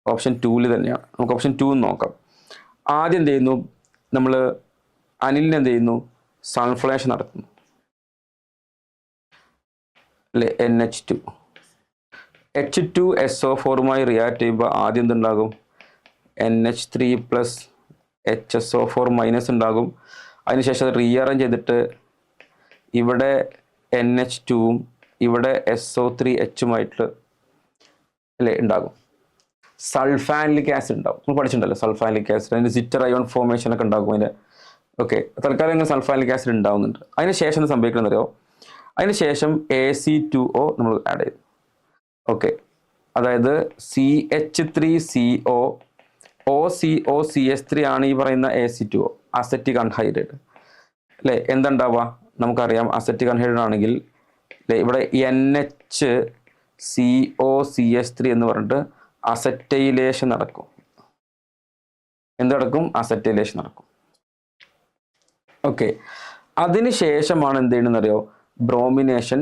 ഓപ്ഷൻ 2ൽ തന്നെയാണ്. നമുക്ക് ഓപ്ഷൻ 2 നോക്കാം. ആദ്യം എന്ത് ചെയ്യുന്നു, നമ്മൾ അനിലിന് എന്ത് ചെയ്യുന്നു, സൾഫണേഷൻ നടത്തുന്നു അല്ലേ. H2SO4മായി റിയാക്ട് ചെയ്യുമ്പോൾ ആദ്യം എന്തുണ്ടാകും, NH3+HSO4- ഉണ്ടാകും. അതിനുശേഷം അത് റീഅറേഞ്ച് ചെയ്തിട്ട് ഇവിടെ NH2ഉം ഇവിടെ SO3Hമായിട്ട് അല്ലേ ഉണ്ടാകും. സൾഫാനിലിക് ആസിഡ് ഉണ്ടാവും. നമ്മൾ പഠിച്ചിട്ടുണ്ടല്ലോ സൾഫാനിലിക് ആസിഡ്. അതിൻ്റെ സിറ്റർ അയോൺ ഫോർമേഷൻ ഒക്കെ ഉണ്ടാകും അതിൻ്റെ. ഓക്കെ, തൽക്കാലം ഇങ്ങനെ സൾഫാനിലിക് ആസിഡ് ഉണ്ടാവുന്നുണ്ട്. അതിന് ശേഷം എന്ത് സംഭവിക്കണമെന്നറിയോ, അതിന് ശേഷം AC2O നമ്മൾ ആഡ് ചെയ്തു. ഓക്കെ, അതായത് CH3CO OCOCH3 ആണ് ഈ പറയുന്ന AC2O, അസറ്റിക് അൺഹൈഡ്രേറ്റ് അല്ലേ. എന്തുണ്ടാവുക നമുക്കറിയാം, അസറ്റിക് അൺഹൈഡ്രേറ്റ് ആണെങ്കിൽ ഇവിടെ NHCOCH3 എന്ന് പറഞ്ഞിട്ട് അസറ്റൈലേഷൻ നടക്കും. എന്ത് നടക്കും, അസറ്റൈലേഷൻ നടക്കും. ഓക്കെ, അതിനുശേഷമാണ് എന്ത് ചെയ്യണമെന്നറിയോ, ബ്രോമിനേഷൻ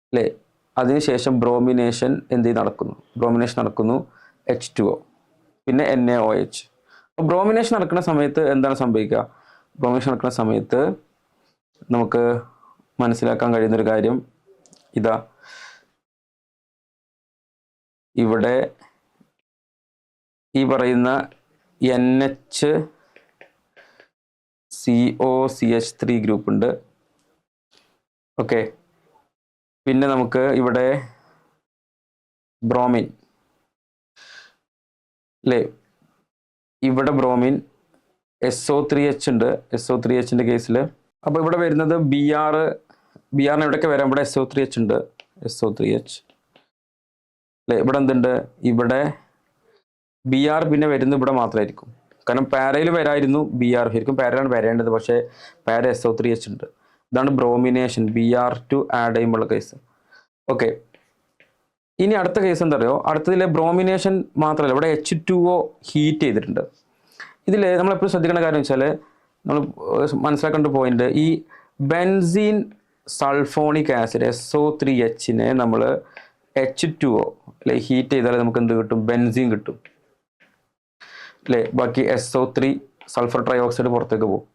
അല്ലേ. അതിനുശേഷം ബ്രോമിനേഷൻ എന്ത് നടക്കുന്നു, ബ്രോമിനേഷൻ നടക്കുന്നു H2O പിന്നെ NaOH. ബ്രോമിനേഷൻ നടക്കുന്ന സമയത്ത് എന്താണ് സംഭവിക്കുക, ബ്രോമിനേഷൻ നടക്കുന്ന സമയത്ത് നമുക്ക് മനസ്സിലാക്കാൻ കഴിയുന്നൊരു കാര്യം ഇതാ, ഇവിടെ ഈ പറയുന്ന NHCOCH3 ഗ്രൂപ്പ് ഉണ്ട്. ഓക്കെ, പിന്നെ നമുക്ക് ഇവിടെ ബ്രോമിൻ അല്ലേ, ഇവിടെ ബ്രോമിൻ SO3H ഉണ്ട്. SO3Hന്റെ കേസിൽ അപ്പോൾ ഇവിടെ വരുന്നത് BR എവിടെയൊക്കെ വരാം, ഇവിടെ SO3H ഉണ്ട്. SO3H അല്ലേ, ഇവിടെ എന്തുണ്ട്, ഇവിടെ BR പിന്നെ വരുന്നത് ഇവിടെ മാത്രമായിരിക്കും. കാരണം പാരയിൽ വരായിരുന്നു BR, ശരിക്കും പാരയിലാണ് വരേണ്ടത്, പക്ഷേ പാര SO3H ഉണ്ട്. ഇതാണ് ബ്രോമിനേഷൻ, BR2 ആഡ് ചെയ്യുമ്പോൾ കേസ്. ഓക്കെ, ഇനി അടുത്ത കേസ് എന്താ പറയുക, അടുത്തതിലെ ബ്രോമിനേഷൻ മാത്രമല്ല, ഇവിടെ H2O ഹീറ്റ് ചെയ്തിട്ടുണ്ട്. ഇതിൽ നമ്മളെപ്പോഴും ശ്രദ്ധിക്കേണ്ട കാര്യം വെച്ചാൽ, നമ്മൾ മനസ്സിലാക്കേണ്ട പോയിന്റ്, ഈ ബെൻസീൻ സൾഫോണിക് ആസിഡ് SO3Hനെ നമ്മൾ H2O അല്ലെ ഹീറ്റ് ചെയ്താൽ നമുക്ക് എന്ത് കിട്ടും, ബെൻസീൻ കിട്ടും അല്ലേ. ബാക്കി SO3 സൾഫർ ട്രൈഓക്സൈഡ് പുറത്തേക്ക് പോകും.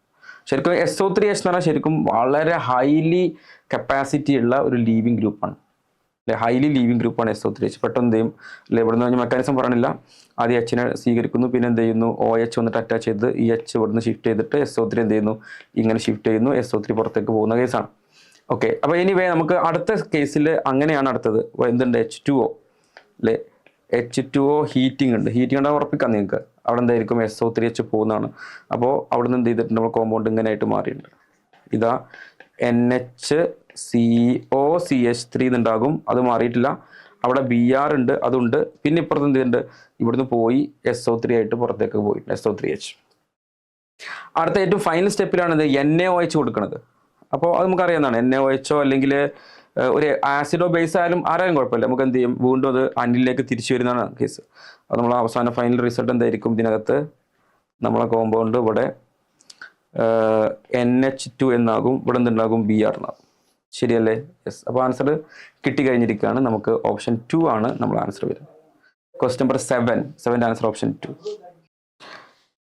ശരിക്കും SO3H എന്ന് പറഞ്ഞാൽ ശരിക്കും വളരെ ഹൈലി കപ്പാസിറ്റി ഉള്ള ഒരു ലീവിങ് ഗ്രൂപ്പാണ് അല്ലെ, ഹൈലി ലീവിങ് ഗ്രൂപ്പാണ് SO3H. പെട്ടെന്ന് എന്ത് ചെയ്യും അല്ലെ, ഇവിടുന്ന് കഴിഞ്ഞ മെക്കാനിസം പറഞ്ഞില്ല, ആദ്യം Hനെ സ്വീകരിക്കുന്നു, പിന്നെ എന്ത് ചെയ്യുന്നു, OH വന്നിട്ട് അറ്റാച്ച് ചെയ്ത് ഈ H ഇവിടുന്ന് ഷിഫ്റ്റ് ചെയ്തിട്ട് SO3 എന്ത് ചെയ്യുന്നു, ഇങ്ങനെ ഷിഫ്റ്റ് ചെയ്യുന്നു, SO3 പുറത്തേക്ക് പോകുന്ന കേസാണ്. ഓക്കെ, അപ്പോൾ എനിവേ നമുക്ക് അടുത്ത കേസിൽ അങ്ങനെയാണ് അടുത്തത് എന്തുണ്ട്, H2O അല്ലേ, H2O ഹീറ്റിംഗ് ഉണ്ട്. ഹീറ്റിംഗ് ഉണ്ടാകും ഉറപ്പിക്കാം നിങ്ങൾക്ക്, അവിടെ എന്തായിരിക്കും SO3H പോകുന്നതാണ്. അപ്പോൾ അവിടെ നിന്ന് എന്ത് ചെയ്തിട്ടുണ്ട്, നമ്മൾ കോമ്പൗണ്ട് ഇങ്ങനെ ആയിട്ട് മാറിയിട്ടുണ്ട്. ഇതാ NHCOCH3 എന്നുണ്ടാകും, അത് മാറിയിട്ടില്ല. അവിടെ BR ഉണ്ട്, അതുണ്ട്. പിന്നെ ഇപ്പുറത്ത് എന്ത് ചെയ്യുന്നുണ്ട്, ഇവിടുന്ന് പോയി SO3 ആയിട്ട് പുറത്തേക്ക് പോയിട്ടുണ്ട്, SO3H. അടുത്ത ഏറ്റവും ഫൈനൽ സ്റ്റെപ്പിലാണ് ഇത് NaOH കൊടുക്കുന്നത്. അപ്പോൾ അത് നമുക്കറിയാവുന്നതാണ്, NaOHO അല്ലെങ്കിൽ ഒരു ആസിഡോ ബേസ് ആയാലും ആരായാലും കുഴപ്പമില്ല, നമുക്ക് എന്ത് ചെയ്യും, വീണ്ടും അത് അനിലിലേക്ക് തിരിച്ചു വരുന്നതാണ് കേസ്. അത് നമ്മൾ അവസാന ഫൈനൽ റിസൾട്ട് എന്തായിരിക്കും, ഇതിനകത്ത് നമ്മളെ കോമ്പൗണ്ട് ഇവിടെ NH2 എന്നാകും, ഇവിടെ എന്തുണ്ടാകും, BR എന്നാകും. ശരിയല്ലേ? യെസ്. അപ്പോൾ ആൻസർ കിട്ടിക്കഴിഞ്ഞിരിക്കുകയാണ്. നമുക്ക് ഓപ്ഷൻ 2 ആണ് നമ്മൾ ആൻസർ വരുന്നത്. Question number 7 answer option 2.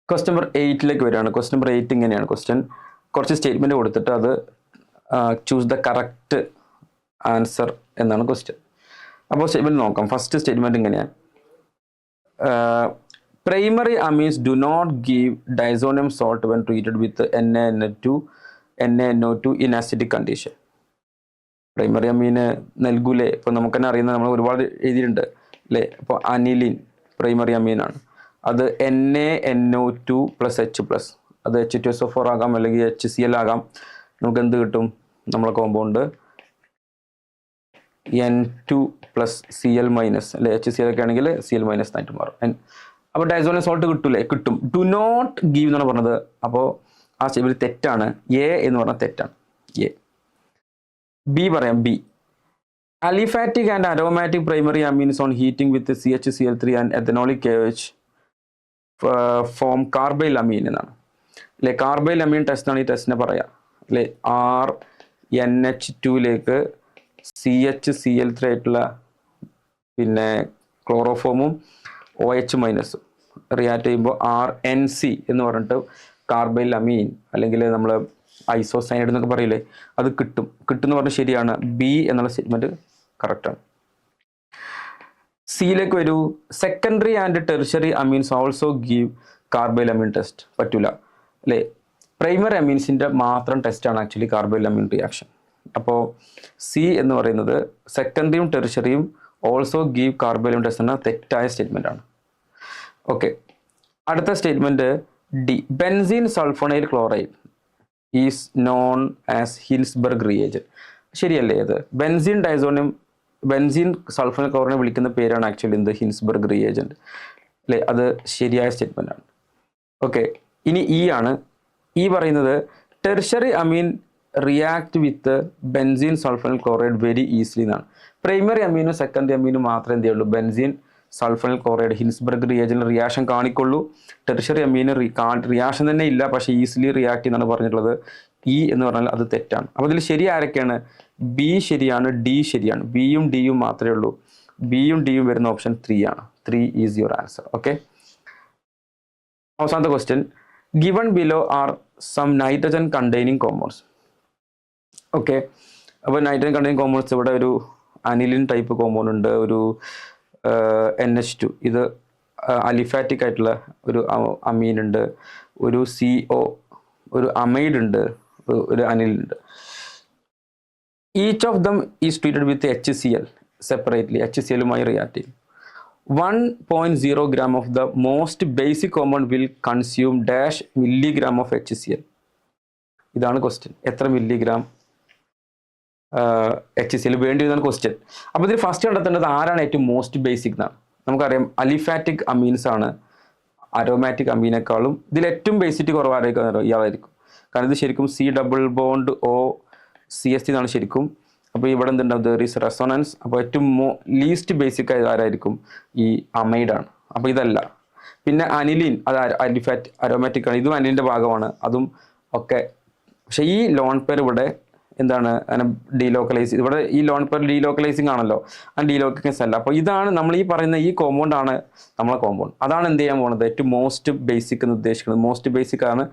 Question number 8ലേക്ക് വരികയാണ്. ക്വസ്റ്റ്യൻ നമ്പർ 8 ഇങ്ങനെയാണ്. ക്വസ്റ്റ്യൻ കുറച്ച് സ്റ്റേറ്റ്മെന്റ് കൊടുത്തിട്ട് അത് ചൂസ് ദ കറക്റ്റ് ആൻസർ എന്നാണ് ക്വസ്റ്റ്യൻ. അപ്പോൾ സ്റ്റേറ്റ്മെന്റ് നോക്കാം. ഫസ്റ്റ് സ്റ്റേറ്റ്മെന്റ് ഇങ്ങനെയാണ്, primary amines do not give diazonium salt when treated with NaNO2 in acidic condition. Primary അമീന് നൽകൂലേ? ഇപ്പോൾ നമുക്ക് തന്നെ അറിയുന്നത്, നമ്മൾ ഒരുപാട് എഴുതിയിട്ടുണ്ട് അല്ലേ. അപ്പോൾ അനിലിൻ പ്രൈമറി അമീനാണ്, അത് NaNO2 + H+, അത് H2SO4 ആകാം, അല്ലെങ്കിൽ HCl ആകാം. നമുക്ക് എന്ത് കിട്ടും, നമ്മളെ കോമ്പൗണ്ട് N2 + Cl- അല്ലെ, HCl ഒക്കെ ആണെങ്കിൽ Cl- ആയിട്ട് മാറും. അപ്പോൾ ഡൈസോണിയം സോൾട്ട് കിട്ടൂലേ? കിട്ടും. ഡു നോട്ട് ഗീവ് എന്നാണ് പറഞ്ഞത്. അപ്പോൾ ആ സ്റ്റെപ്പിൽ തെറ്റാണ്. A എന്ന് പറഞ്ഞാൽ തെറ്റാണ്. B പറയാം. B, aliphatic and aromatic primary amines on heating with CHCl3 and ethanolic KOH form carbylamine എന്നാണ് അല്ലെ. കാർബൈൽ അമീൻ ടെസ്റ്റ് ആണ് ഈ ടെസ്റ്റിനെ പറയാം അല്ലെ. RNH2ലേക്ക് CHCl3 ആയിട്ടുള്ള പിന്നെ ക്ലോറോഫോമും OH- റിയാക്ട് ചെയ്യുമ്പോൾ RNC എന്ന് പറഞ്ഞിട്ട് കാർബൈൽ അമീൻ അല്ലെങ്കിൽ നമ്മൾ ഐസോസൈനൈഡ് എന്നൊക്കെ പറയില്ലേ, അത് കിട്ടും എന്ന് പറഞ്ഞാൽ ശരിയാണ്. B എന്നുള്ള സ്റ്റേറ്റ്മെന്റ് കറക്റ്റാണ്. സിയിലേക്ക് വരൂ. Secondary and tertiary amines also give carbylamine test. പറ്റൂല അല്ലേ. പ്രൈമറി അമീൻസിന്റെ മാത്രം ടെസ്റ്റാണ് ആക്ച്വലി കാർബൈൽ അമീൻ റിയാക്ഷൻ. അപ്പോൾ C എന്ന് പറയുന്നത് സെക്കൻഡറിയും ടെറിഷറിയും also give carbylamine test എന്ന തെറ്റായ സ്റ്റേറ്റ്മെന്റ് ആണ്. ഓക്കെ, അടുത്ത statement D, benzene sulphonyl chloride is known as Hinsberg reagent. ശരിയല്ലേ? അത് ബെൻസീൻ സൾഫോണൈൽ ക്ലോറൈഡിനെ വിളിക്കുന്ന പേരാണ് ആക്ച്വലി എന്ത്, ഹിൽസ്ബർഗ് റിയേജന്റ് അല്ലേ. അത് ശരിയായ സ്റ്റേറ്റ്മെന്റ് ആണ്. ഓക്കെ, ഇനി E ആണ്. ഈ പറയുന്നത് tertiary amine react with benzene sulphonyl chloride very easily എന്നാണ്. പ്രൈമറി അമീനും സെക്കൻഡറി അമീനും മാത്രമേ എന്ത് ചെയ്യുള്ളൂ, ബെൻസീൻ സൾഫോണൈൽ ക്ലോറൈഡ് ഹിൽസ്ബർഗ് റിയേജന്റിൽ റിയാക്ഷൻ കാണിക്കുള്ളൂ. ടെറിഷറി അമീന് റിയാക്ഷൻ തന്നെ ഇല്ല, പക്ഷേ ഈസിലി റിയാക്ട് ചെയ്യുന്നതാണ് പറഞ്ഞിട്ടുള്ളത്. E എന്ന് പറഞ്ഞാൽ അത് തെറ്റാണ്. അപ്പോൾ ഇതിൽ ശരി ആരൊക്കെയാണ്? B ശരിയാണ്, D ശരിയാണ്. Bയും Dയും മാത്രമേ ഉള്ളൂ. Bയും Dയും വരുന്ന ഓപ്ഷൻ 3 ആണ്. 3 ഈസ് യുവർ ആൻസർ. ഓക്കെ, അവസാനത്തെ question, given below are some nitrogen containing compounds. Okay, അപ്പോൾ നൈട്രജൻ കണ്ടെയ്നിങ് കോമ്പൗണ്ട്സ് ഇവിടെ ഒരു അനിലിൻ ടൈപ്പ് കോമ്പൗണ്ട് ഉണ്ട്, ഒരു NH2. ഇത് അലിഫാറ്റിക് ആയിട്ടുള്ള ഒരു അമീൻ ഉണ്ട്, ഒരു CO, ഒരു അമൈഡ് ഉണ്ട്, ഒരു അനിൽ ഉണ്ട്. Each of them is treated with HCl separately. HCl-മായി റിയാക്ട് ചെയ്യും. 1.0 gram of the most basic compound will consume dash milligram of HCl. ഇതാണ് ക്വസ്റ്റ്യൻ. എത്ര മില്ലിഗ്രാം HCl വേണ്ടി വരുന്നതാണ് ക്വസ്റ്റ്യൻ. അപ്പോൾ ഇതിൽ ഫസ്റ്റ് കണ്ടെത്തേണ്ടത് ആരാണ് ഏറ്റവും മോസ്റ്റ് ബേസിക് എന്നാണ്. നമുക്കറിയാം അലിഫാറ്റിക് അമീൻസ് ആണ് അരോമാറ്റിക് അമീനേക്കാളും ഇതിൽ ഏറ്റവും ബേസിറ്റി കുറവായിരിക്കും ഇയാളായിരിക്കും. കാരണം ഇത് ശരിക്കും COCH എന്നാണ് ശരിക്കും. അപ്പോൾ ഇവിടെ എന്തുണ്ടാവും, ദർ ഈസ് റെസൊണൻസ്. അപ്പോൾ ഏറ്റവും ലീസ്റ്റ് ബേസിക് ആയത് ആരായിരിക്കും, ഈ അമൈഡാണ്. അപ്പോൾ ഇതല്ല. പിന്നെ അനിലിൻ, അത് അരോമാറ്റിക് ആണ്, ഇതും അനിലിൻ്റെ ഭാഗമാണ്, അതും ഒക്കെ. പക്ഷേ ഈ ലോൺ പെയർ ഇവിടെ എന്താണ്, അങ്ങനെ ഡീലോക്കലൈസ്, ഇവിടെ ഈ ലോൺ പെയർ ഡീലോക്കലൈസിങ് ആണല്ലോ, ആ ഡീലോക്കലൈസ് അല്ല. അപ്പോൾ ഇതാണ് നമ്മൾ ഈ പറയുന്ന ഈ കോമ്പൗണ്ട് ആണ് നമ്മളെ കോമ്പൗണ്ട്. അതാണ് എന്ത് ചെയ്യാൻ പോകുന്നത്, ഏറ്റവും മോസ്റ്റ് ബേസിക് എന്ന് ഉദ്ദേശിക്കുന്നത്. മോസ്റ്റ് ബേസിക് ആണ്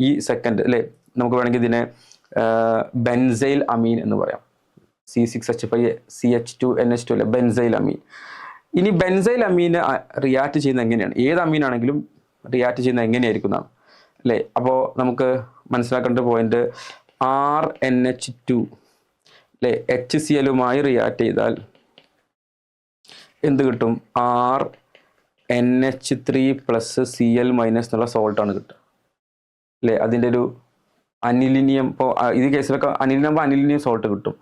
ഈ സെക്കൻഡ് അല്ലേ. നമുക്ക് വേണമെങ്കിൽ ഇതിനെ ബെൻസൈൽ അമീൻ എന്ന് പറയാം. C6H5CH2NH2 അല്ലെ ബെൻസൈൽ അമീൻ. ഇനി ബെൻസൈൽ അമീന് റിയാക്ട് ചെയ്യുന്നത് എങ്ങനെയാണ്, ഏത് അമീനാണെങ്കിലും റിയാക്ട് ചെയ്യുന്നത് എങ്ങനെയായിരിക്കും എന്നാണ് അല്ലേ. അപ്പോൾ നമുക്ക് മനസ്സിലാക്കേണ്ട പോയിന്റ്, RNH2 അല്ലേ HCl-മായി റിയാക്ട് ചെയ്താൽ എന്ത് കിട്ടും, RNH3+Cl- എന്നുള്ള സോൾട്ടാണ് കിട്ടുക അല്ലേ. അതിൻ്റെ ഒരു അനിലിനിയം, ഇപ്പോൾ ഈ കേസിലൊക്കെ അനിലിനാകുമ്പോൾ അനിലിനിയം സോൾട്ട് കിട്ടും.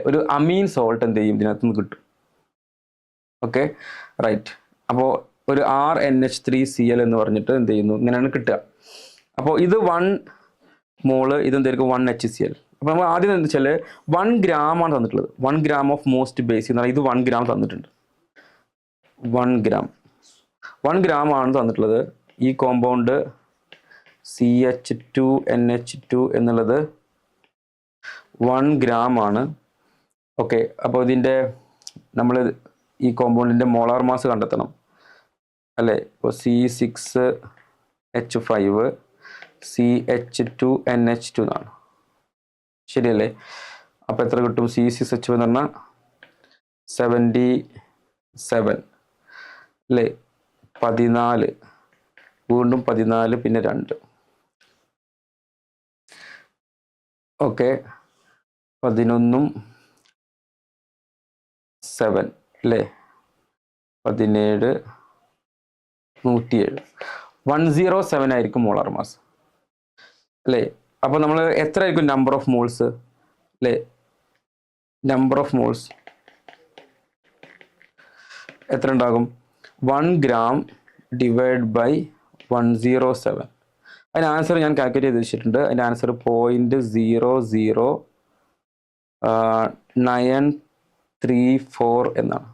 ഒരു അമീൻ സോൾട്ട് എന്ത് ചെയ്യും, ഇതിനകത്ത് നിന്ന് കിട്ടും. Okay right. അപ്പോൾ ഒരു RNH3Cl എന്ന് പറഞ്ഞിട്ട് എന്ത് ചെയ്യുന്നു, ഇങ്ങനെയാണ് കിട്ടുക. അപ്പോൾ ഇത് 1 മോള്, ഇതെന്തായിരിക്കും 1 HCl. അപ്പോൾ നമ്മൾ ആദ്യം എന്താ വെച്ചാൽ 1 gram ആണ് തന്നിട്ടുള്ളത്. 1 gram ഓഫ് മോസ്റ്റ് ബേസിക് എന്ന് പറഞ്ഞാൽ ഇത് 1 gram തന്നിട്ടുണ്ട്. 1 gram ആണ് തന്നിട്ടുള്ളത്. ഈ കോമ്പൗണ്ട് CH2NH2 എന്നുള്ളത് 1 gram ആണ്. ഓക്കെ, അപ്പോൾ ഇതിൻ്റെ നമ്മൾ ഈ കോമ്പൗണ്ടിൻ്റെ മോളാർ മാസ് കണ്ടെത്തണം അല്ലേ. ഇപ്പോൾ C6H5 CH2NH2 എന്നാണ്, ശരിയല്ലേ. അപ്പോൾ എത്ര കിട്ടും, C6H5 എന്ന് പറഞ്ഞാൽ 77 അല്ലേ. 14, വീണ്ടും 14, പിന്നെ 2. ഓക്കെ, 11 7 അല്ലേ, 17 107. 107 ആയിരിക്കും മോളാർ മാസ് അല്ലേ. അപ്പോൾ നമ്മൾ എത്ര ആയിരിക്കും നമ്പർ ഓഫ് മോൾസ് അല്ലേ, നമ്പർ ഓഫ് മോൾസ് എത്ര ഉണ്ടാകും, 1 gram ഡിവൈഡ് ബൈ 107. അതിന് ആൻസർ ഞാൻ കാൽക്കുലേറ്റ് ചെയ്ത് വെച്ചിട്ടുണ്ട്. അതിൻ്റെ ആൻസർ 0.00934 എന്നാണ്.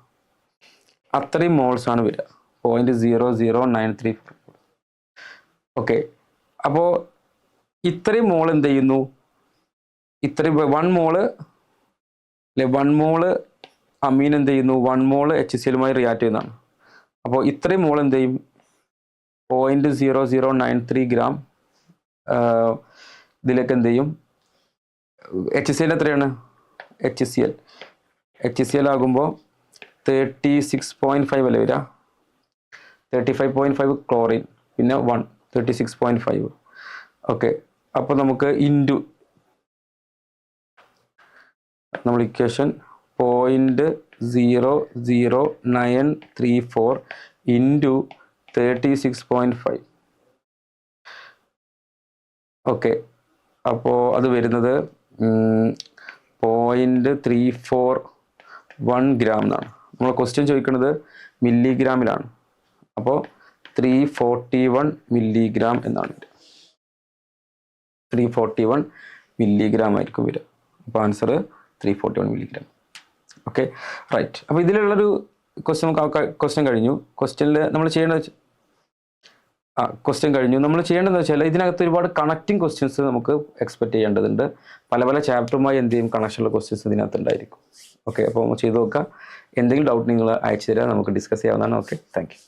അത്രയും മോൾസ് ആണ് വരിക, 0.00934. ഓക്കെ, അപ്പോൾ ഇത്രയും മോൾ എന്ത് ചെയ്യുന്നു, ഇത്രയും 1 മോള് അല്ലെ, 1 മോള് അമീൻ എന്ത് ചെയ്യുന്നു, 1 മോള് HCl-മായി റിയാക്ട് ചെയ്യുന്നതാണ്. അപ്പോൾ ഇത്രയും മോൾ എന്ത് ചെയ്യും, 0.0093 gram ഇതിലേക്ക് എന്ത് ചെയ്യും, HCl എത്രയാണ്, HCl ആകുമ്പോൾ 36.5 അല്ലേ വരിക, 35.5 ക്ലോറിൻ, പിന്നെ 1 36.5. ഓക്കെ, അപ്പോൾ നമുക്ക് ഇൻറ്റു നമ്മൾ ഇക്വേഷൻ 0.00934 ഇൻറ്റു 36.5. ഓക്കെ, അപ്പോൾ അത് വരുന്നത് 0.341 gram എന്നാണ്. നമ്മൾ ക്വസ്റ്റ്യൻ ചോദിക്കുന്നത് മില്ലിഗ്രാമിലാണ്. അപ്പോൾ 341 milligram എന്നാണ് വരിക. 341 milligram ആയിരിക്കും വരിക. അപ്പോൾ ആൻസർ 341 milligram. Okay right. അപ്പോൾ ഇതിലുള്ളൊരു ക്വസ്റ്റ്യൻ കഴിഞ്ഞു. ക്വസ്റ്റ്യനിൽ നമ്മൾ ചെയ്യേണ്ടത് നമ്മൾ ചെയ്യേണ്ടതെന്ന് വെച്ചാൽ ഇതിനകത്ത് ഒരുപാട് കണക്റ്റിംഗ് ക്വസ്റ്റ്യൻസ് നമുക്ക് എക്സ്പെക്ട് ചെയ്യേണ്ടതുണ്ട്. പല പല ചാപ്റ്ററുമായി എന്ത് ചെയ്യും, കണക്ഷനുള്ള ക്വസ്റ്റ്യൻസ് ഇതിനകത്ത് ഉണ്ടായിരിക്കും. ഓക്കെ, അപ്പോൾ ചെയ്ത് നോക്കുക. എന്തെങ്കിലും ഡൗട്ട് നിങ്ങൾ അയച്ചു തരാം, നമുക്ക് ഡിസ്കസ് ചെയ്യാവുന്നതാണ്. Okay, thank you.